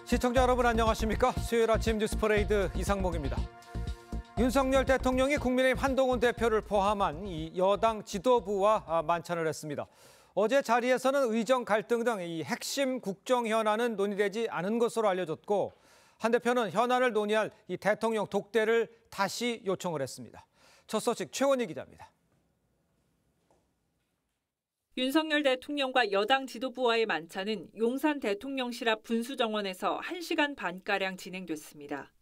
시청자 여러분 안녕하십니까? 수요일 아침 뉴스 퍼레이드 이상목입니다. 윤석열 대통령이 국민의힘 한동훈 대표를 포함한 이 여당 지도부와 만찬을 했습니다. 어제 자리에서는 의정 갈등 등 이 핵심 국정 현안은 논의되지 않은 것으로 알려졌고, 한 대표는 현안을 논의할 이 대통령 독대를 다시 요청을 했습니다. 첫 소식 최원희 기자입니다. 윤석열 대통령과 여당 지도부와의 만찬은 용산 대통령실 앞 분수정원에서 1시간 반가량 진행됐습니다.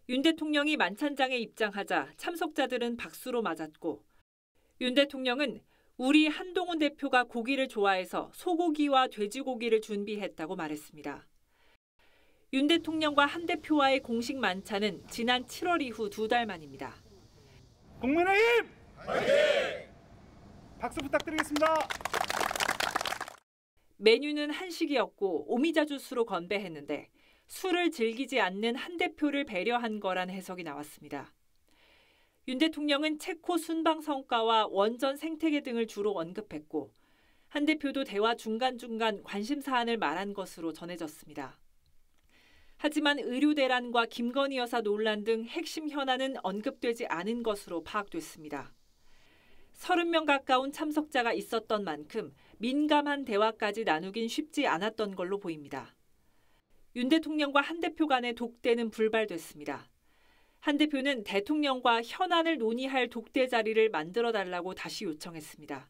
윤 대통령이 만찬장에 입장하자 참석자들은 박수로 맞았고, 윤 대통령은 우리 한동훈 대표가 고기를 좋아해서 소고기와 돼지고기를 준비했다고 말했습니다. 윤 대통령과 한 대표와의 공식 만찬은 지난 7월 이후 2달 만입니다. 국민의힘 화이팅! 박수 부탁드리겠습니다. 메뉴는 한식이었고 오미자 주스로 건배했는데 술을 즐기지 않는 한 대표를 배려한 거란 해석이 나왔습니다. 윤 대통령은 체코 순방 성과와 원전 생태계 등을 주로 언급했고, 한 대표도 대화 중간중간 관심 사안을 말한 것으로 전해졌습니다. 하지만 의료 대란과 김건희 여사 논란 등 핵심 현안은 언급되지 않은 것으로 파악됐습니다. 30명 가까운 참석자가 있었던 만큼 민감한 대화까지 나누긴 쉽지 않았던 걸로 보입니다. 윤 대통령과 한 대표 간의 독대는 불발됐습니다. 한 대표는 대통령과 현안을 논의할 독대 자리를 만들어달라고 다시 요청했습니다.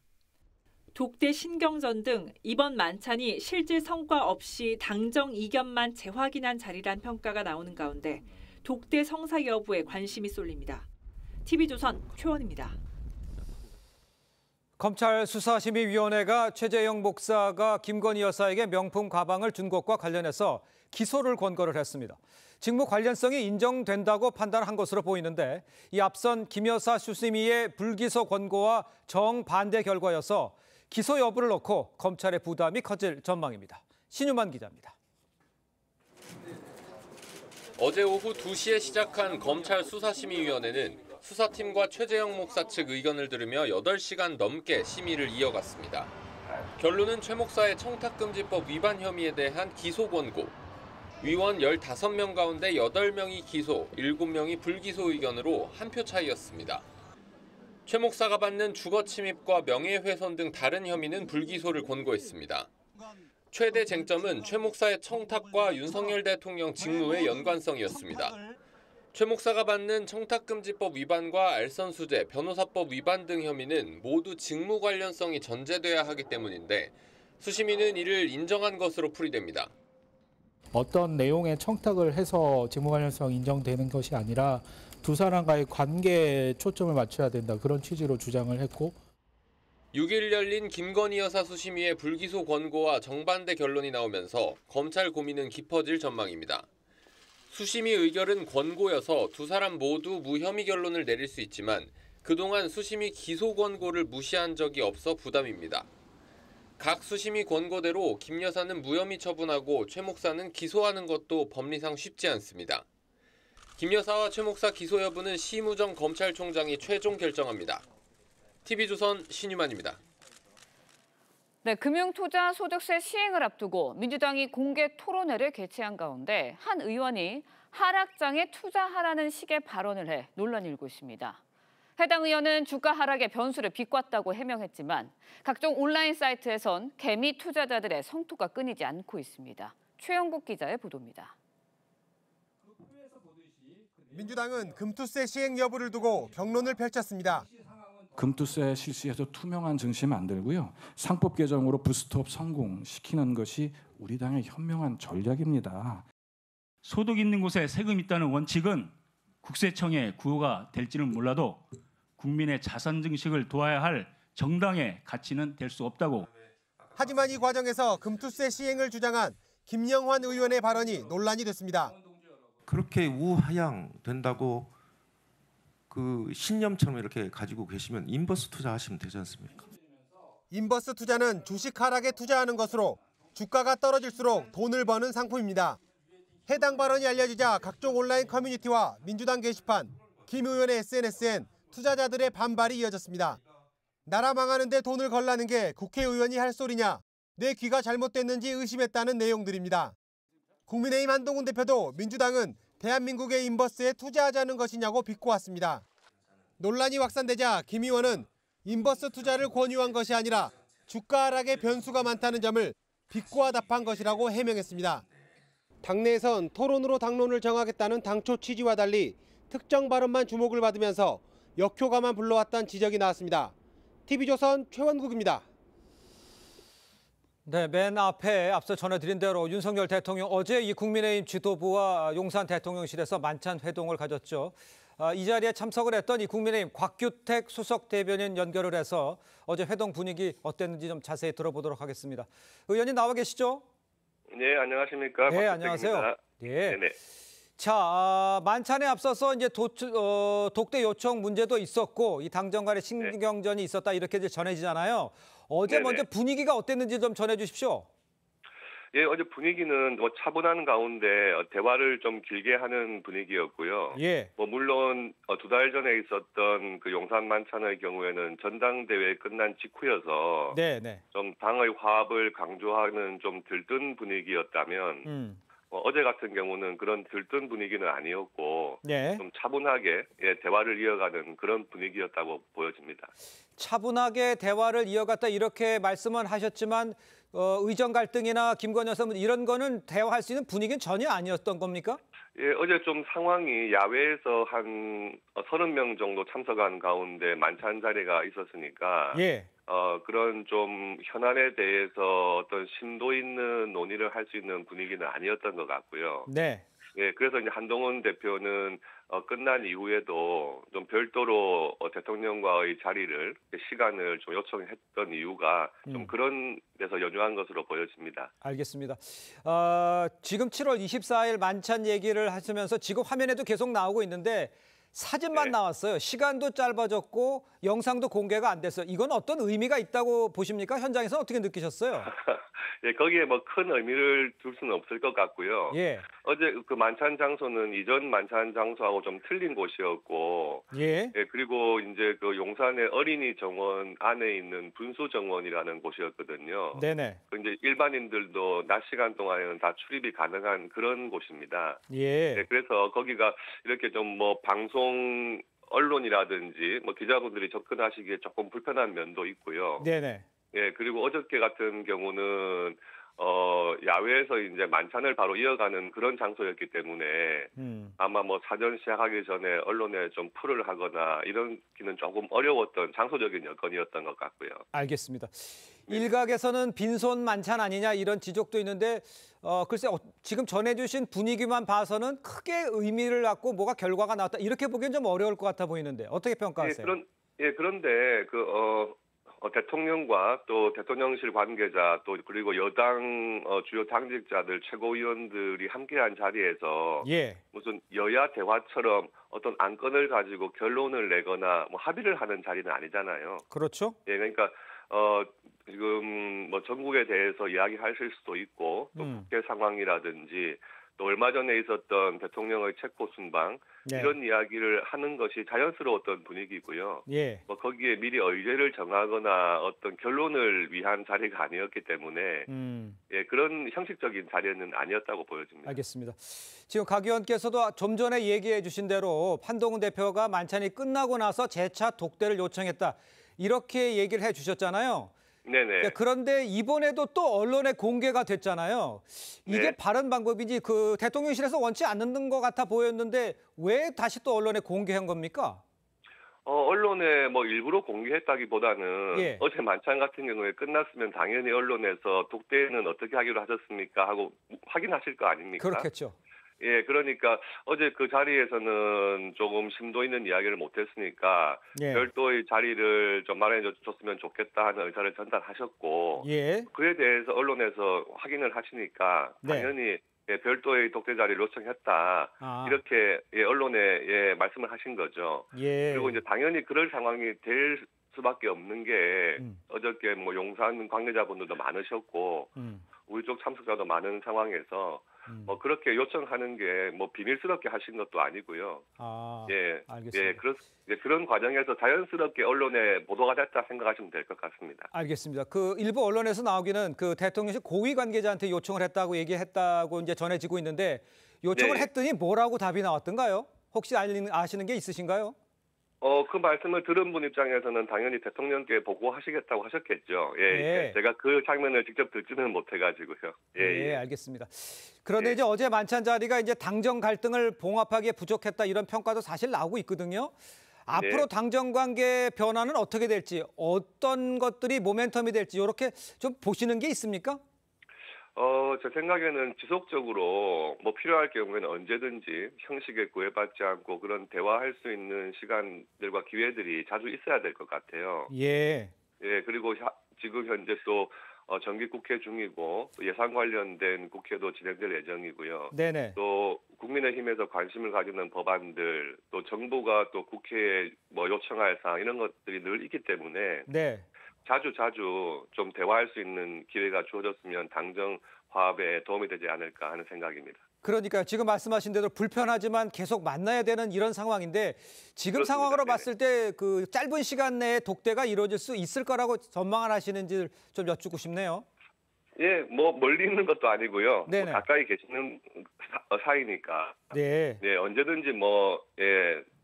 독대 신경전 등 이번 만찬이 실질 성과 없이 당정 이견만 재확인한 자리란 평가가 나오는 가운데 독대 성사 여부에 관심이 쏠립니다. TV조선 최원입니다. 검찰 수사심의위원회가 최재형 목사가 김건희 여사에게 명품 가방을 준 것과 관련해서 기소를 권고를 했습니다. 직무 관련성이 인정된다고 판단한 것으로 보이는데, 이 앞선 김 여사 수심위의 불기소 권고와 정반대 결과여서 기소 여부를 놓고 검찰의 부담이 커질 전망입니다. 신유만 기자입니다. 어제 오후 2시에 시작한 검찰 수사심의위원회는 수사팀과 최재형 목사 측 의견을 들으며 8시간 넘게 심의를 이어갔습니다. 결론은 최 목사의 청탁금지법 위반 혐의에 대한 기소 권고. 위원 15명 가운데 8명이 기소, 7명이 불기소 의견으로 한 표 차이였습니다. 최 목사가 받는 주거침입과 명예훼손 등 다른 혐의는 불기소를 권고했습니다. 최대 쟁점은 최 목사의 청탁과 윤석열 대통령 직무의 연관성이었습니다. 최 목사가 받는 청탁금지법 위반과 알선수재, 변호사법 위반 등 혐의는 모두 직무 관련성이 전제돼야 하기 때문인데, 수심위는 이를 인정한 것으로 풀이됩니다. 어떤 내용의 청탁을 해서 직무 관련성 인정되는 것이 아니라 두 사람과의 관계에 초점을 맞춰야 된다, 그런 취지로 주장을 했고, 6일 열린 김건희 여사 수심위의 불기소 권고와 정반대 결론이 나오면서 검찰 고민은 깊어질 전망입니다. 수심위 의결은 권고여서 두 사람 모두 무혐의 결론을 내릴 수 있지만, 그동안 수심위 기소 권고를 무시한 적이 없어 부담입니다. 각 수심위 권고대로 김 여사는 무혐의 처분하고 최 목사는 기소하는 것도 법리상 쉽지 않습니다. 김 여사와 최 목사 기소 여부는 심우정 검찰총장이 최종 결정합니다. TV조선 신유만입니다. 네, 금융투자 소득세 시행을 앞두고 민주당이 공개 토론회를 개최한 가운데 한 의원이 하락장에 투자하라는 식의 발언을 해 논란이 일고 있습니다. 해당 의원은 주가 하락의 변수를 비꼬았다고 해명했지만 각종 온라인 사이트에선 개미 투자자들의 성토가 끊이지 않고 있습니다. 최영국 기자의 보도입니다. 민주당은 금투세 시행 여부를 두고 경론을 펼쳤습니다. 금투세 실시해서 투명한 증시 만들고요. 상법 개정으로 부스트업 성공시키는 것이 우리 당의 현명한 전략입니다. 소득 있는 곳에 세금 있다는 원칙은 국세청의 구호가 될지는 몰라도 국민의 자산 증식을 도와야 할 정당의 가치는 될 수 없다고. 하지만 이 과정에서 금투세 시행을 주장한 김영환 의원의 발언이 논란이 됐습니다. 그렇게 우하향된다고 그 신념처럼 이렇게 가지고 계시면 인버스 투자하시면 되지 않습니까? 인버스 투자는 주식 하락에 투자하는 것으로 주가가 떨어질수록 돈을 버는 상품입니다. 해당 발언이 알려지자 각종 온라인 커뮤니티와 민주당 게시판, 김 의원의 SNS엔 투자자들의 반발이 이어졌습니다. 나라 망하는데 돈을 걸라는 게 국회의원이 할 소리냐, 내 귀가 잘못됐는지 의심했다는 내용들입니다. 국민의힘 한동훈 대표도 민주당은 대한민국의 인버스에 투자하자는 것이냐고 비꼬았습니다. 논란이 확산되자 김 의원은 인버스 투자를 권유한 것이 아니라 주가 하락의 변수가 많다는 점을 비꼬아 답한 것이라고 해명했습니다. 당내에선 토론으로 당론을 정하겠다는 당초 취지와 달리 특정 발언만 주목을 받으면서 역효과만 불러왔다는 지적이 나왔습니다. TV조선 최원국입니다. 네, 맨 앞에 앞서 전해드린 대로 윤석열 대통령 어제 이 국민의힘 지도부와 용산 대통령실에서 만찬 회동을 가졌죠. 이 자리에 참석을 했던 이 국민의힘 곽규택 수석 대변인 연결을 해서 어제 회동 분위기 어땠는지 좀 자세히 들어보도록 하겠습니다. 의원님 나와 계시죠? 네, 안녕하십니까? 네, 곽규택입니다. 안녕하세요. 예. 네네. 자, 만찬에 앞서서 이제 독대 요청 문제도 있었고 이 당정 간의 신경전이 있었다 이렇게 이제 전해지잖아요. 어제 네네. 먼저 분위기가 어땠는지 좀 전해주십시오. 예, 어제 분위기는 차분한 가운데 대화를 좀 길게 하는 분위기였고요. 예. 물론 2달 전에 있었던 그 용산 만찬의 경우에는 전당대회 끝난 직후여서 네. 좀 당의 화합을 강조하는 좀 들뜬 분위기였다면 어제 같은 경우는 그런 들뜬 분위기는 아니었고 네. 좀 차분하게 대화를 이어가는 그런 분위기였다고 보여집니다. 차분하게 대화를 이어갔다 이렇게 말씀은 하셨지만 의정 갈등이나 김건희 여사 이런 거는 대화할 수 있는 분위기는 전혀 아니었던 겁니까? 예, 어제 좀 상황이 야외에서 한 30명 정도 참석한 가운데 만찬 자리가 있었으니까 예. 그런 좀 현안에 대해서 어떤 심도 있는 논의를 할 수 있는 분위기는 아니었던 것 같고요. 네. 예, 그래서 이제 한동훈 대표는 끝난 이후에도 좀 별도로 대통령과의 자리를 시간을 좀 요청했던 이유가 좀 그런 데서 연유한 것으로 보여집니다. 알겠습니다. 지금 7월 24일 만찬 얘기를 하시면서 지금 화면에도 계속 나오고 있는데 사진만 네. 나왔어요. 시간도 짧아졌고 영상도 공개가 안 됐어요. 이건 어떤 의미가 있다고 보십니까? 현장에서 어떻게 느끼셨어요? 예, 거기에 뭐 큰 의미를 둘 수는 없을 것 같고요. 예. 어제 그 만찬 장소는 이전 만찬 장소하고 좀 틀린 곳이었고, 예. 예, 그리고 이제 그 용산의 어린이 정원 안에 있는 분수 정원이라는 곳이었거든요. 네네. 이제 일반인들도 낮 시간 동안에는 다 출입이 가능한 그런 곳입니다. 예. 예, 그래서 거기가 이렇게 좀 뭐 방송 언론이라든지 뭐 기자분들이 접근하시기에 조금 불편한 면도 있고요. 네네. 예, 그리고 어저께 같은 경우는 야외에서 이제 만찬을 바로 이어가는 그런 장소였기 때문에 아마 뭐 사전 시작하기 전에 언론에 좀 풀을 하거나 이런기는 조금 어려웠던 장소적인 여건이었던 것 같고요. 알겠습니다. 일각에서는 빈손 만찬 아니냐 이런 지적도 있는데 글쎄 지금 전해주신 분위기만 봐서는 크게 의미를 갖고 뭐가 결과가 나왔다 이렇게 보기엔 좀 어려울 것 같아 보이는데 어떻게 평가하세요? 그런데 대통령과 또 대통령실 관계자 또 그리고 여당 주요 당직자들 최고위원들이 함께한 자리에서 예. 무슨 여야 대화처럼 어떤 안건을 가지고 결론을 내거나 뭐 합의를 하는 자리는 아니잖아요. 그렇죠. 예, 그러니까 지금 뭐 전국에 대해서 이야기하실 수도 있고 또 국회 상황이라든지 또 얼마 전에 있었던 대통령의 체포 순방 이런 이야기를 하는 것이 자연스러웠던 분위기고요. 예. 뭐 거기에 미리 의제를 정하거나 어떤 결론을 위한 자리가 아니었기 때문에 예, 그런 형식적인 자리는 아니었다고 보여집니다. 알겠습니다. 지금 각 의원께서도 좀 전에 얘기해 주신 대로 한동훈 대표가 만찬이 끝나고 나서 재차 독대를 요청했다. 이렇게 얘기를 해 주셨잖아요. 네네. 그런데 이번에도 또 언론에 공개가 됐잖아요. 이게 네. 바른 방법인지 그 대통령실에서 원치 않는 것 같아 보였는데 왜 다시 또 언론에 공개한 겁니까? 언론에 뭐 일부러 공개했다기보다는 예. 어제 만찬 같은 경우에 끝났으면 당연히 언론에서 독대는 어떻게 하기로 하셨습니까 하고 확인하실 거 아닙니까? 그렇겠죠. 예, 그러니까 어제 그 자리에서는 조금 심도 있는 이야기를 못했으니까 예. 별도의 자리를 좀 마련해 줬으면 좋겠다 하는 의사를 전달하셨고 예. 그에 대해서 언론에서 확인을 하시니까 네. 당연히 별도의 독대 자리를 요청했다 이렇게 언론에 말씀을 하신 거죠. 예. 그리고 이제 당연히 그럴 상황이 될 수밖에 없는 게 어저께 뭐 용산 관계자분들도 많으셨고 우리 쪽 참석자도 많은 상황에서 뭐 그렇게 요청하는 게 뭐 비밀스럽게 하신 것도 아니고요. 예, 알겠습니다. 그런 과정에서 자연스럽게 언론에 보도가 됐다 생각하시면 될 것 같습니다. 알겠습니다. 그 일부 언론에서 나오기는 그 대통령실 고위 관계자한테 요청을 했다고 얘기했다고 이제 전해지고 있는데 요청을 네. 했더니 뭐라고 답이 나왔던가요? 혹시 아시는 게 있으신가요? 그 말씀을 들은 분 입장에서는 당연히 대통령께 보고하시겠다고 하셨겠죠. 예. 제가 그 장면을 직접 듣지는 못해가지고요. 예, 알겠습니다. 그런데 이제 어제 만찬 자리가 이제 당정 갈등을 봉합하기에 부족했다 이런 평가도 사실 나오고 있거든요. 앞으로 당정 관계 변화는 어떻게 될지, 어떤 것들이 모멘텀이 될지 이렇게 좀 보시는 게 있습니까? 제 생각에는 지속적으로 뭐 필요할 경우에는 언제든지 형식에 구애받지 않고 그런 대화할 수 있는 시간들과 기회들이 자주 있어야 될 것 같아요. 예, 그리고 지금 현재 또 정기 국회 중이고 또 예산 관련된 국회도 진행될 예정이고요. 네네. 또 국민의힘에서 관심을 가지는 법안들, 또 정부가 또 국회에 뭐 요청할 사항 이런 것들이 늘 있기 때문에 네. 자주 좀 대화할 수 있는 기회가 주어졌으면 당정 화합에 도움이 되지 않을까 하는 생각입니다. 그러니까 지금 말씀하신 대로 불편하지만 계속 만나야 되는 이런 상황인데 지금 그렇습니다. 상황으로 네네. 봤을 때 그 짧은 시간 내에 독대가 이루어질 수 있을 거라고 전망을 하시는지 좀 여쭙고 싶네요. 예, 뭐 멀리 있는 것도 아니고요. 네네. 뭐 가까이 계시는 사이니까. 네. 네, 언제든지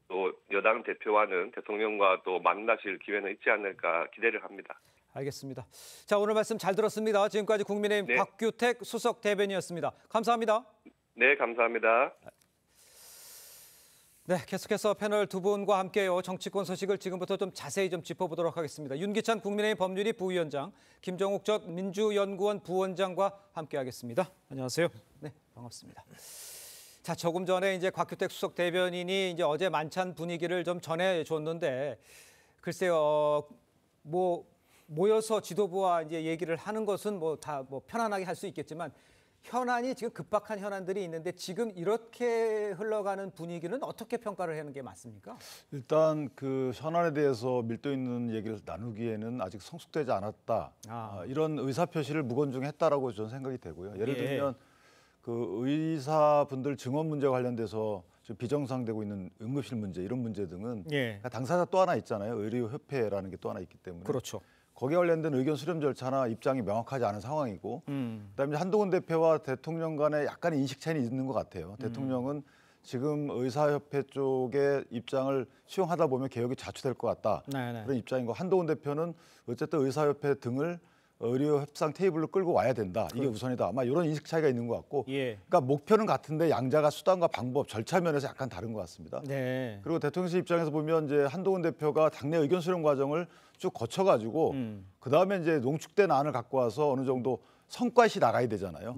또 여당 대표와는 대통령과 또 만나실 기회는 있지 않을까 기대를 합니다. 알겠습니다. 자, 오늘 말씀 잘 들었습니다. 지금까지 국민의힘 곽규택 수석 대변인이었습니다. 감사합니다. 네, 감사합니다. 네, 계속해서 패널 두 분과 함께요. 정치권 소식을 지금부터 좀 자세히 좀 짚어보도록 하겠습니다. 윤기찬 국민의힘 법률위 부위원장, 김정욱 전 민주연구원 부원장과 함께하겠습니다. 안녕하세요. 네, 반갑습니다. 자, 조금 전에 이제 곽규택 수석 대변인이 이제 어제 만찬 분위기를 좀 전해줬는데, 글쎄요, 모여서 지도부와 이제 얘기를 하는 것은 다 편안하게 할 수 있겠지만 현안이 지금 급박한 현안들이 있는데 지금 이렇게 흘러가는 분위기는 어떻게 평가를 하는 게 맞습니까? 일단 그 현안에 대해서 밀도 있는 얘기를 나누기에는 아직 성숙되지 않았다. 이런 의사표시를 무건중에 했다라고 저는 생각이 되고요. 예를 들면 그 의사분들 증언 문제 관련돼서 지금 비정상되고 있는 응급실 문제 이런 문제 등은 당사자 또 하나 있잖아요. 의료협회라는 게 또 하나 있기 때문에. 그렇죠. 거기에 관련된 의견 수렴 절차나 입장이 명확하지 않은 상황이고 그다음에 한동훈 대표와 대통령 간에 약간의 인식 차이는 있는 것 같아요. 대통령은 지금 의사협회 쪽의 입장을 수용하다 보면 개혁이 자초될 것 같다. 그런 입장이고 한동훈 대표는 어쨌든 의사협회 등을 의료 협상 테이블로 끌고 와야 된다. 이게 우선이다. 아마 이런 인식 차이가 있는 것 같고 그러니까 목표는 같은데 양자가 수단과 방법, 절차 면에서 약간 다른 것 같습니다. 그리고 대통령실 입장에서 보면 이제 한동훈 대표가 당내 의견 수렴 과정을 쭉 거쳐가지고 그다음에 이제 농축된 안을 갖고 와서 어느 정도 성과시 나가야 되잖아요.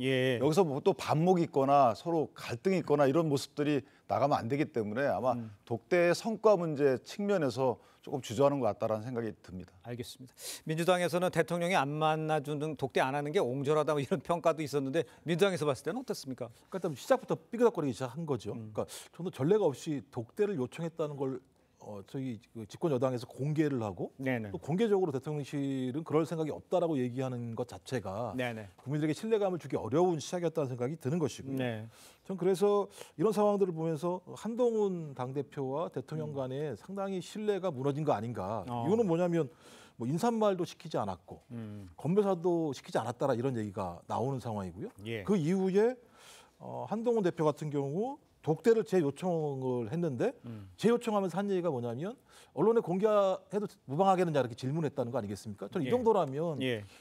여기서 뭐 또 반목이 있거나 서로 갈등이 있거나 이런 모습들이 나가면 안 되기 때문에 아마 독대의 성과 문제 측면에서 조금 주저하는 것 같다라는 생각이 듭니다. 알겠습니다. 민주당에서는 대통령이 안 만나주는 독대 안 하는 게 옹졸하다 뭐 이런 평가도 있었는데 민주당에서 봤을 때는 어떻습니까? 그러니까 시작부터 삐그덕거리기 시작한 거죠. 그러니까 저도 전례가 없이 독대를 요청했다는 걸 저희 집권 여당에서 공개를 하고 또 공개적으로 대통령실은 그럴 생각이 없다라고 얘기하는 것 자체가 국민들에게 신뢰감을 주기 어려운 시작이었다는 생각이 드는 것이고요. 전 그래서 이런 상황들을 보면서 한동훈 당대표와 대통령 간에 상당히 신뢰가 무너진 거 아닌가. 이유는 뭐냐면 뭐 인사말도 시키지 않았고 건배사도 시키지 않았다라 이런 얘기가 나오는 상황이고요. 그 이후에 한동훈 대표 같은 경우 독대를 재요청을 했는데 재요청하면서 한 얘기가 뭐냐면 언론에 공개해도 무방하겠느냐 이렇게 질문했다는 거 아니겠습니까? 저는 이 정도라면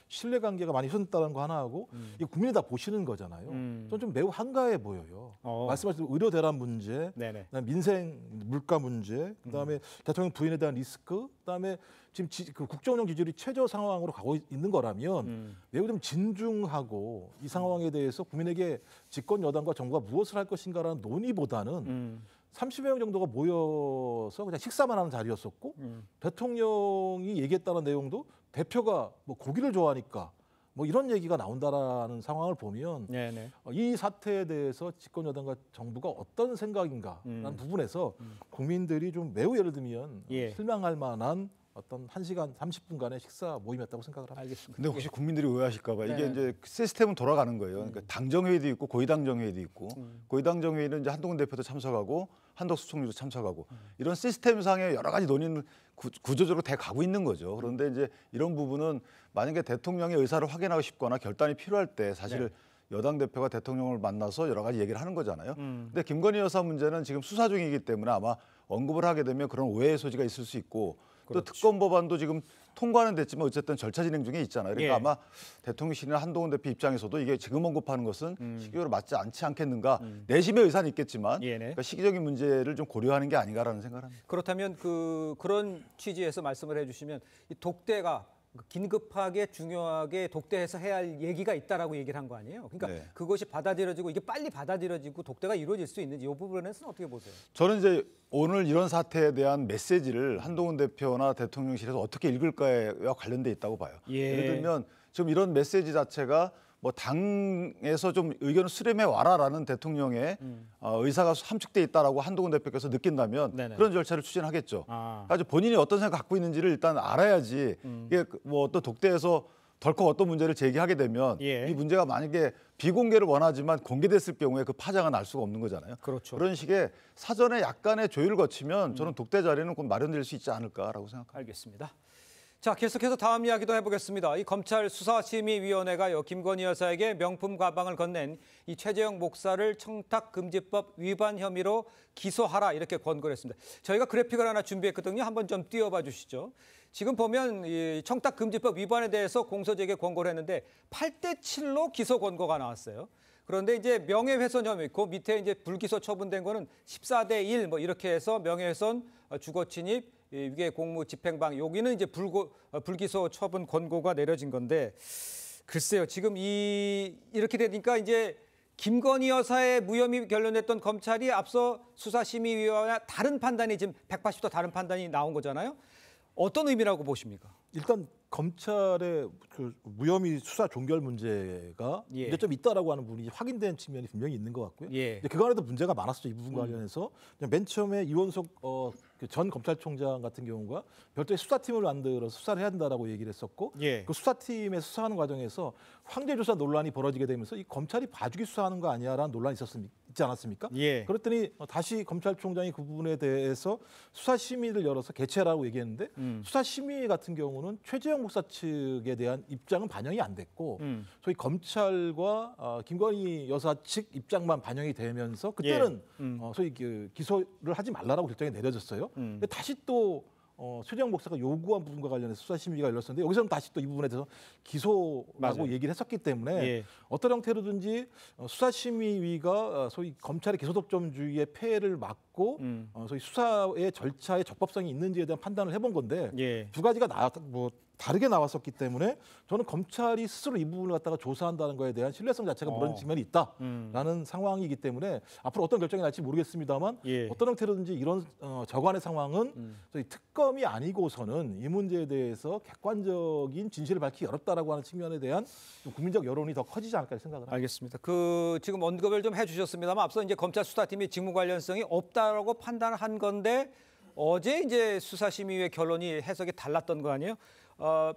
신뢰관계가 많이 훼손됐다는 거 하나 하고 이 국민이 다 보시는 거잖아요. 저는 좀 매우 한가해 보여요. 말씀하신 의료 대란 문제, 그다음에 민생 물가 문제, 그다음에 대통령 부인에 대한 리스크, 그다음에 지금 그 국정운영 지지율이 최저 상황으로 가고 있는 거라면 매우 좀 진중하고 이 상황에 대해서 국민에게 집권 여당과 정부가 무엇을 할 것인가라는 논의보다는 30여 명 정도가 모여서 그냥 식사만 하는 자리였었고 대통령이 얘기했다는 내용도 대표가 뭐 고기를 좋아하니까 뭐 이런 얘기가 나온다라는 상황을 보면 이 사태에 대해서 집권 여당과 정부가 어떤 생각인가라는 부분에서 국민들이 좀 매우 예를 들면 실망할 만한 어떤 1시간 30분간의 식사 모임이었다고 생각을 합니다. 알겠습니다. 근데 혹시 국민들이 오해하실까 봐 이게 네. 이제 시스템은 돌아가는 거예요. 그러니까 당정회의도 있고 고위당정회의도 있고 고위당정회의는 이제 한동훈 대표도 참석하고 한덕수 총리도 참석하고 이런 시스템상의 여러 가지 논의는 구조적으로 돼 가고 있는 거죠. 그런데 이제 이런 부분은 만약에 대통령의 의사를 확인하고 싶거나 결단이 필요할 때 사실 여당 대표가 대통령을 만나서 여러 가지 얘기를 하는 거잖아요. 근데 김건희 여사 문제는 지금 수사 중이기 때문에 아마 언급을 하게 되면 그런 오해의 소지가 있을 수 있고 또 특검 법안도 지금 통과는 됐지만 어쨌든 절차 진행 중에 있잖아요. 그러니까 아마 대통령실이나 한동훈 대표 입장에서도 이게 지금 언급하는 것은 시기적으로 맞지 않지 않겠는가. 내심의 의사는 있겠지만 그러니까 시기적인 문제를 좀 고려하는 게 아닌가라는 생각을 합니다. 그렇다면 그런 취지에서 말씀을 해주시면 이 독대가 긴급하게 중요하게 독대해서 해야 할 얘기가 있다라고 얘기를 한 거 아니에요? 그러니까 그것이 받아들여지고 이게 빨리 받아들여지고 독대가 이루어질 수 있는지 이 부분에서는 어떻게 보세요? 저는 이제 오늘 이런 사태에 대한 메시지를 한동훈 대표나 대통령실에서 어떻게 읽을까와 관련돼 있다고 봐요. 예를 들면 지금 이런 메시지 자체가 뭐 당에서 좀 의견을 수렴해 와라라는 대통령의 의사가 함축돼 있다라고 한동훈 대표께서 느낀다면 그런 절차를 추진하겠죠. 아주 본인이 어떤 생각 갖고 있는지를 일단 알아야지 이게 뭐 어떤 독대에서 덜컥 어떤 문제를 제기하게 되면 이 문제가 만약에 비공개를 원하지만 공개됐을 경우에 그 파장은 알 수가 없는 거잖아요. 그렇죠. 그런 식의 사전에 약간의 조율을 거치면 저는 독대 자리는 곧 마련될 수 있지 않을까라고 생각합니다. 알겠습니다. 자, 계속해서 다음 이야기도 해보겠습니다. 이 검찰 수사심의위원회가요, 김건희 여사에게 명품 가방을 건넨 이 최재형 목사를 청탁금지법 위반 혐의로 기소하라 이렇게 권고를 했습니다. 저희가 그래픽을 하나 준비했거든요. 한번 좀 띄워봐 주시죠. 지금 보면 이 청탁금지법 위반에 대해서 공소제기에 권고를 했는데 8대7로 기소 권고가 나왔어요. 그런데 이제 명예훼손 혐의, 그 밑에 이제 불기소 처분된 거는 14대1 뭐 이렇게 해서 명예훼손, 주거침입, 위계 공무 집행방 여기는 이제 불기소 처분 권고가 내려진 건데 글쎄요 지금 이렇게 되니까 이제 김건희 여사의 무혐의 결론냈던 검찰이 앞서 수사심의위와 다른 판단이 지금 180도 다른 판단이 나온 거잖아요. 어떤 의미라고 보십니까? 일단 검찰의 그 무혐의 수사 종결 문제가 문제점이 있다라고 하는 부분이 확인된 측면이 분명히 있는 것 같고요. 그간에도 문제가 많았죠. 이 부분과 관련해서 그냥 맨 처음에 이원석 그 전 검찰총장 같은 경우가 별도의 수사팀을 만들어 수사를 해야 된다라고 얘기를 했었고 그 수사팀에 수사하는 과정에서 황제조사 논란이 벌어지게 되면서 이 검찰이 봐주기 수사하는 거 아니야라는 논란이 있지 않았습니까? 그랬더니 다시 검찰총장이 그 부분에 대해서 수사심의를 열어서 개최하라고 얘기했는데 수사심의 같은 경우는 최재형 목사 측에 대한 입장은 반영이 안 됐고 소위 검찰과 김건희 여사 측 입장만 반영이 되면서 그때는 소위 그 기소를 하지 말라라고 결정이 내려졌어요. 근데 다시 또 최재형 목사가 요구한 부분과 관련해서 수사심의가 열렸었는데 여기서는 다시 또 이 부분에 대해서 기소라고 얘기를 했었기 때문에 어떤 형태로든지 수사심의위가 소위 검찰의 기소독점주의의 폐해를 막고 소위 수사의 절차의 적법성이 있는지에 대한 판단을 해본 건데 두 가지가 다르게 나왔었기 때문에 저는 검찰이 스스로 이 부분을 갖다가 조사한다는 거에 대한 신뢰성 자체가 무너진 측면이 있다라는 상황이기 때문에 앞으로 어떤 결정이 날지 모르겠습니다만 어떤 형태로든지 이런 저간의 상황은 저희 특검이 아니고서는 이 문제에 대해서 객관적인 진실을 밝히기 어렵다라고 하는 측면에 대한 좀 국민적 여론이 더 커지지 않을까 생각을 합니다. 알겠습니다. 그 지금 언급을 좀 해주셨습니다만 앞서 이제 검찰 수사팀이 직무 관련성이 없다라고 판단한 건데 어제 이제 수사심의위의 결론이 해석이 달랐던 거 아니에요?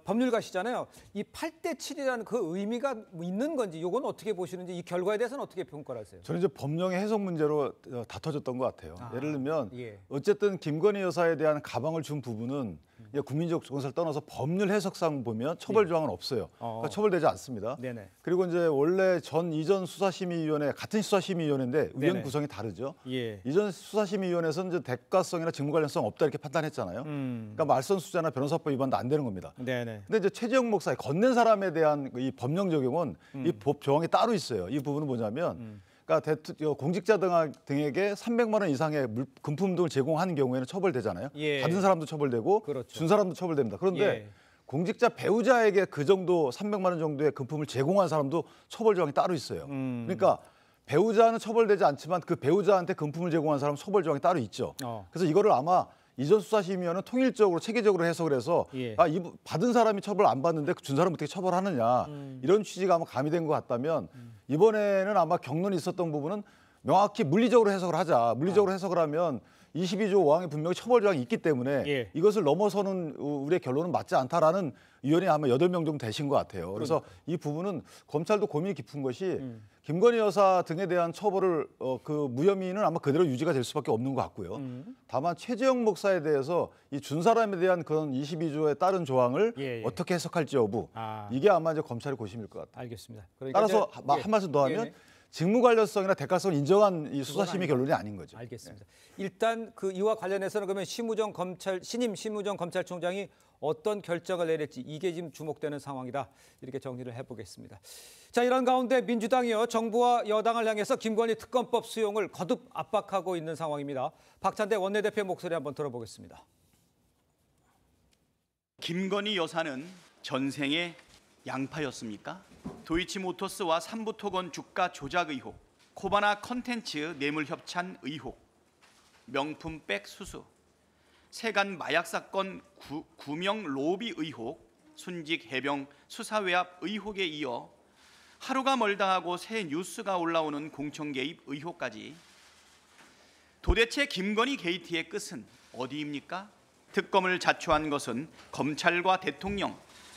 법률가시잖아요. 이 8대7이라는 그 의미가 있는 건지 이건 어떻게 보시는지 이 결과에 대해서는 어떻게 평가를 하세요? 저는 이제 법령의 해석 문제로 다퉈졌던 것 같아요. 예를 들면 어쨌든 김건희 여사에 대한 가방을 준 부분은 국민적 정서를 떠나서 법률 해석상 보면 처벌 조항은 없어요. 그러니까 처벌되지 않습니다. 그리고 이제 원래 이전 수사심의위원회 같은 수사심의위원회인데 의원 구성이 다르죠. 이전 수사심의위원회에서는 이제 대가성이나 직무 관련성 없다 이렇게 판단했잖아요. 그러니까 말선수재나 변호사법 위반도 안 되는 겁니다. 근데 이제 최재형 목사에 건넨 사람에 대한 이 법령 적용은 이 법 조항이 따로 있어요. 이 부분은 뭐냐면 그러니까 공직자 등에게 300만 원 이상의 금품 등을 제공하는 경우에는 처벌되잖아요. 받은 사람도 처벌되고 준 사람도 처벌됩니다. 그런데 공직자 배우자에게 그 정도 300만 원 정도의 금품을 제공한 사람도 처벌 조항이 따로 있어요. 그러니까 배우자는 처벌되지 않지만 그 배우자한테 금품을 제공한 사람은 처벌 조항이 따로 있죠. 그래서 이거를 아마 이전 수사심의위원회는 통일적으로 체계적으로 해석을 해서 받은 사람이 처벌 안 받는데 준 사람 어떻게 처벌하느냐 이런 취지가 아마 가미된 것 같다면 이번에는 아마 경론이 있었던 부분은 명확히 물리적으로 해석을 하자. 물리적으로 해석을 하면 22조 5항에 분명히 처벌 조항이 있기 때문에 이것을 넘어서는 우리의 결론은 맞지 않다라는 의원이 아마 8명 정도 되신 것 같아요. 그래서 이 부분은 검찰도 고민이 깊은 것이 김건희 여사 등에 대한 처벌을 그 무혐의는 아마 그대로 유지가 될 수밖에 없는 것 같고요. 다만 최재형 목사에 대해서 이 준 사람에 대한 그런 22조에 따른 조항을 어떻게 해석할지 여부 이게 아마 이제 검찰의 고심일 것 같아요. 알겠습니다. 그러니까 따라서 한 말씀 더 하면 직무 관련성이나 대가성을 인정한 이 수사심의 결론이 아닌 거죠. 알겠습니다. 일단 그 이와 관련해서는 그러면 신임 심우정 검찰총장이 어떤 결정을 내릴지 이게 지금 주목되는 상황이다. 이렇게 정리를 해보겠습니다. 자, 이런 가운데 민주당이요 정부와 여당을 향해서 김건희 특검법 수용을 거듭 압박하고 있는 상황입니다. 박찬대 원내대표 목소리 한번 들어보겠습니다. 김건희 여사는 전생에 양파였습니까? 도이치모터스와 삼부토건 주가 조작 의혹, 코바나 컨텐츠 뇌물 협찬 의혹, 명품백 수수, 세간 마약 사건 구명 로비 의혹, 순직 해병 수사 외압 의혹에 이어 하루가 멀다 하고 새 뉴스가 올라오는 공천 개입 의혹까지 도대체 김건희 게이트의 끝은 어디입니까? 특검을 자초한 것은 검찰과 대통령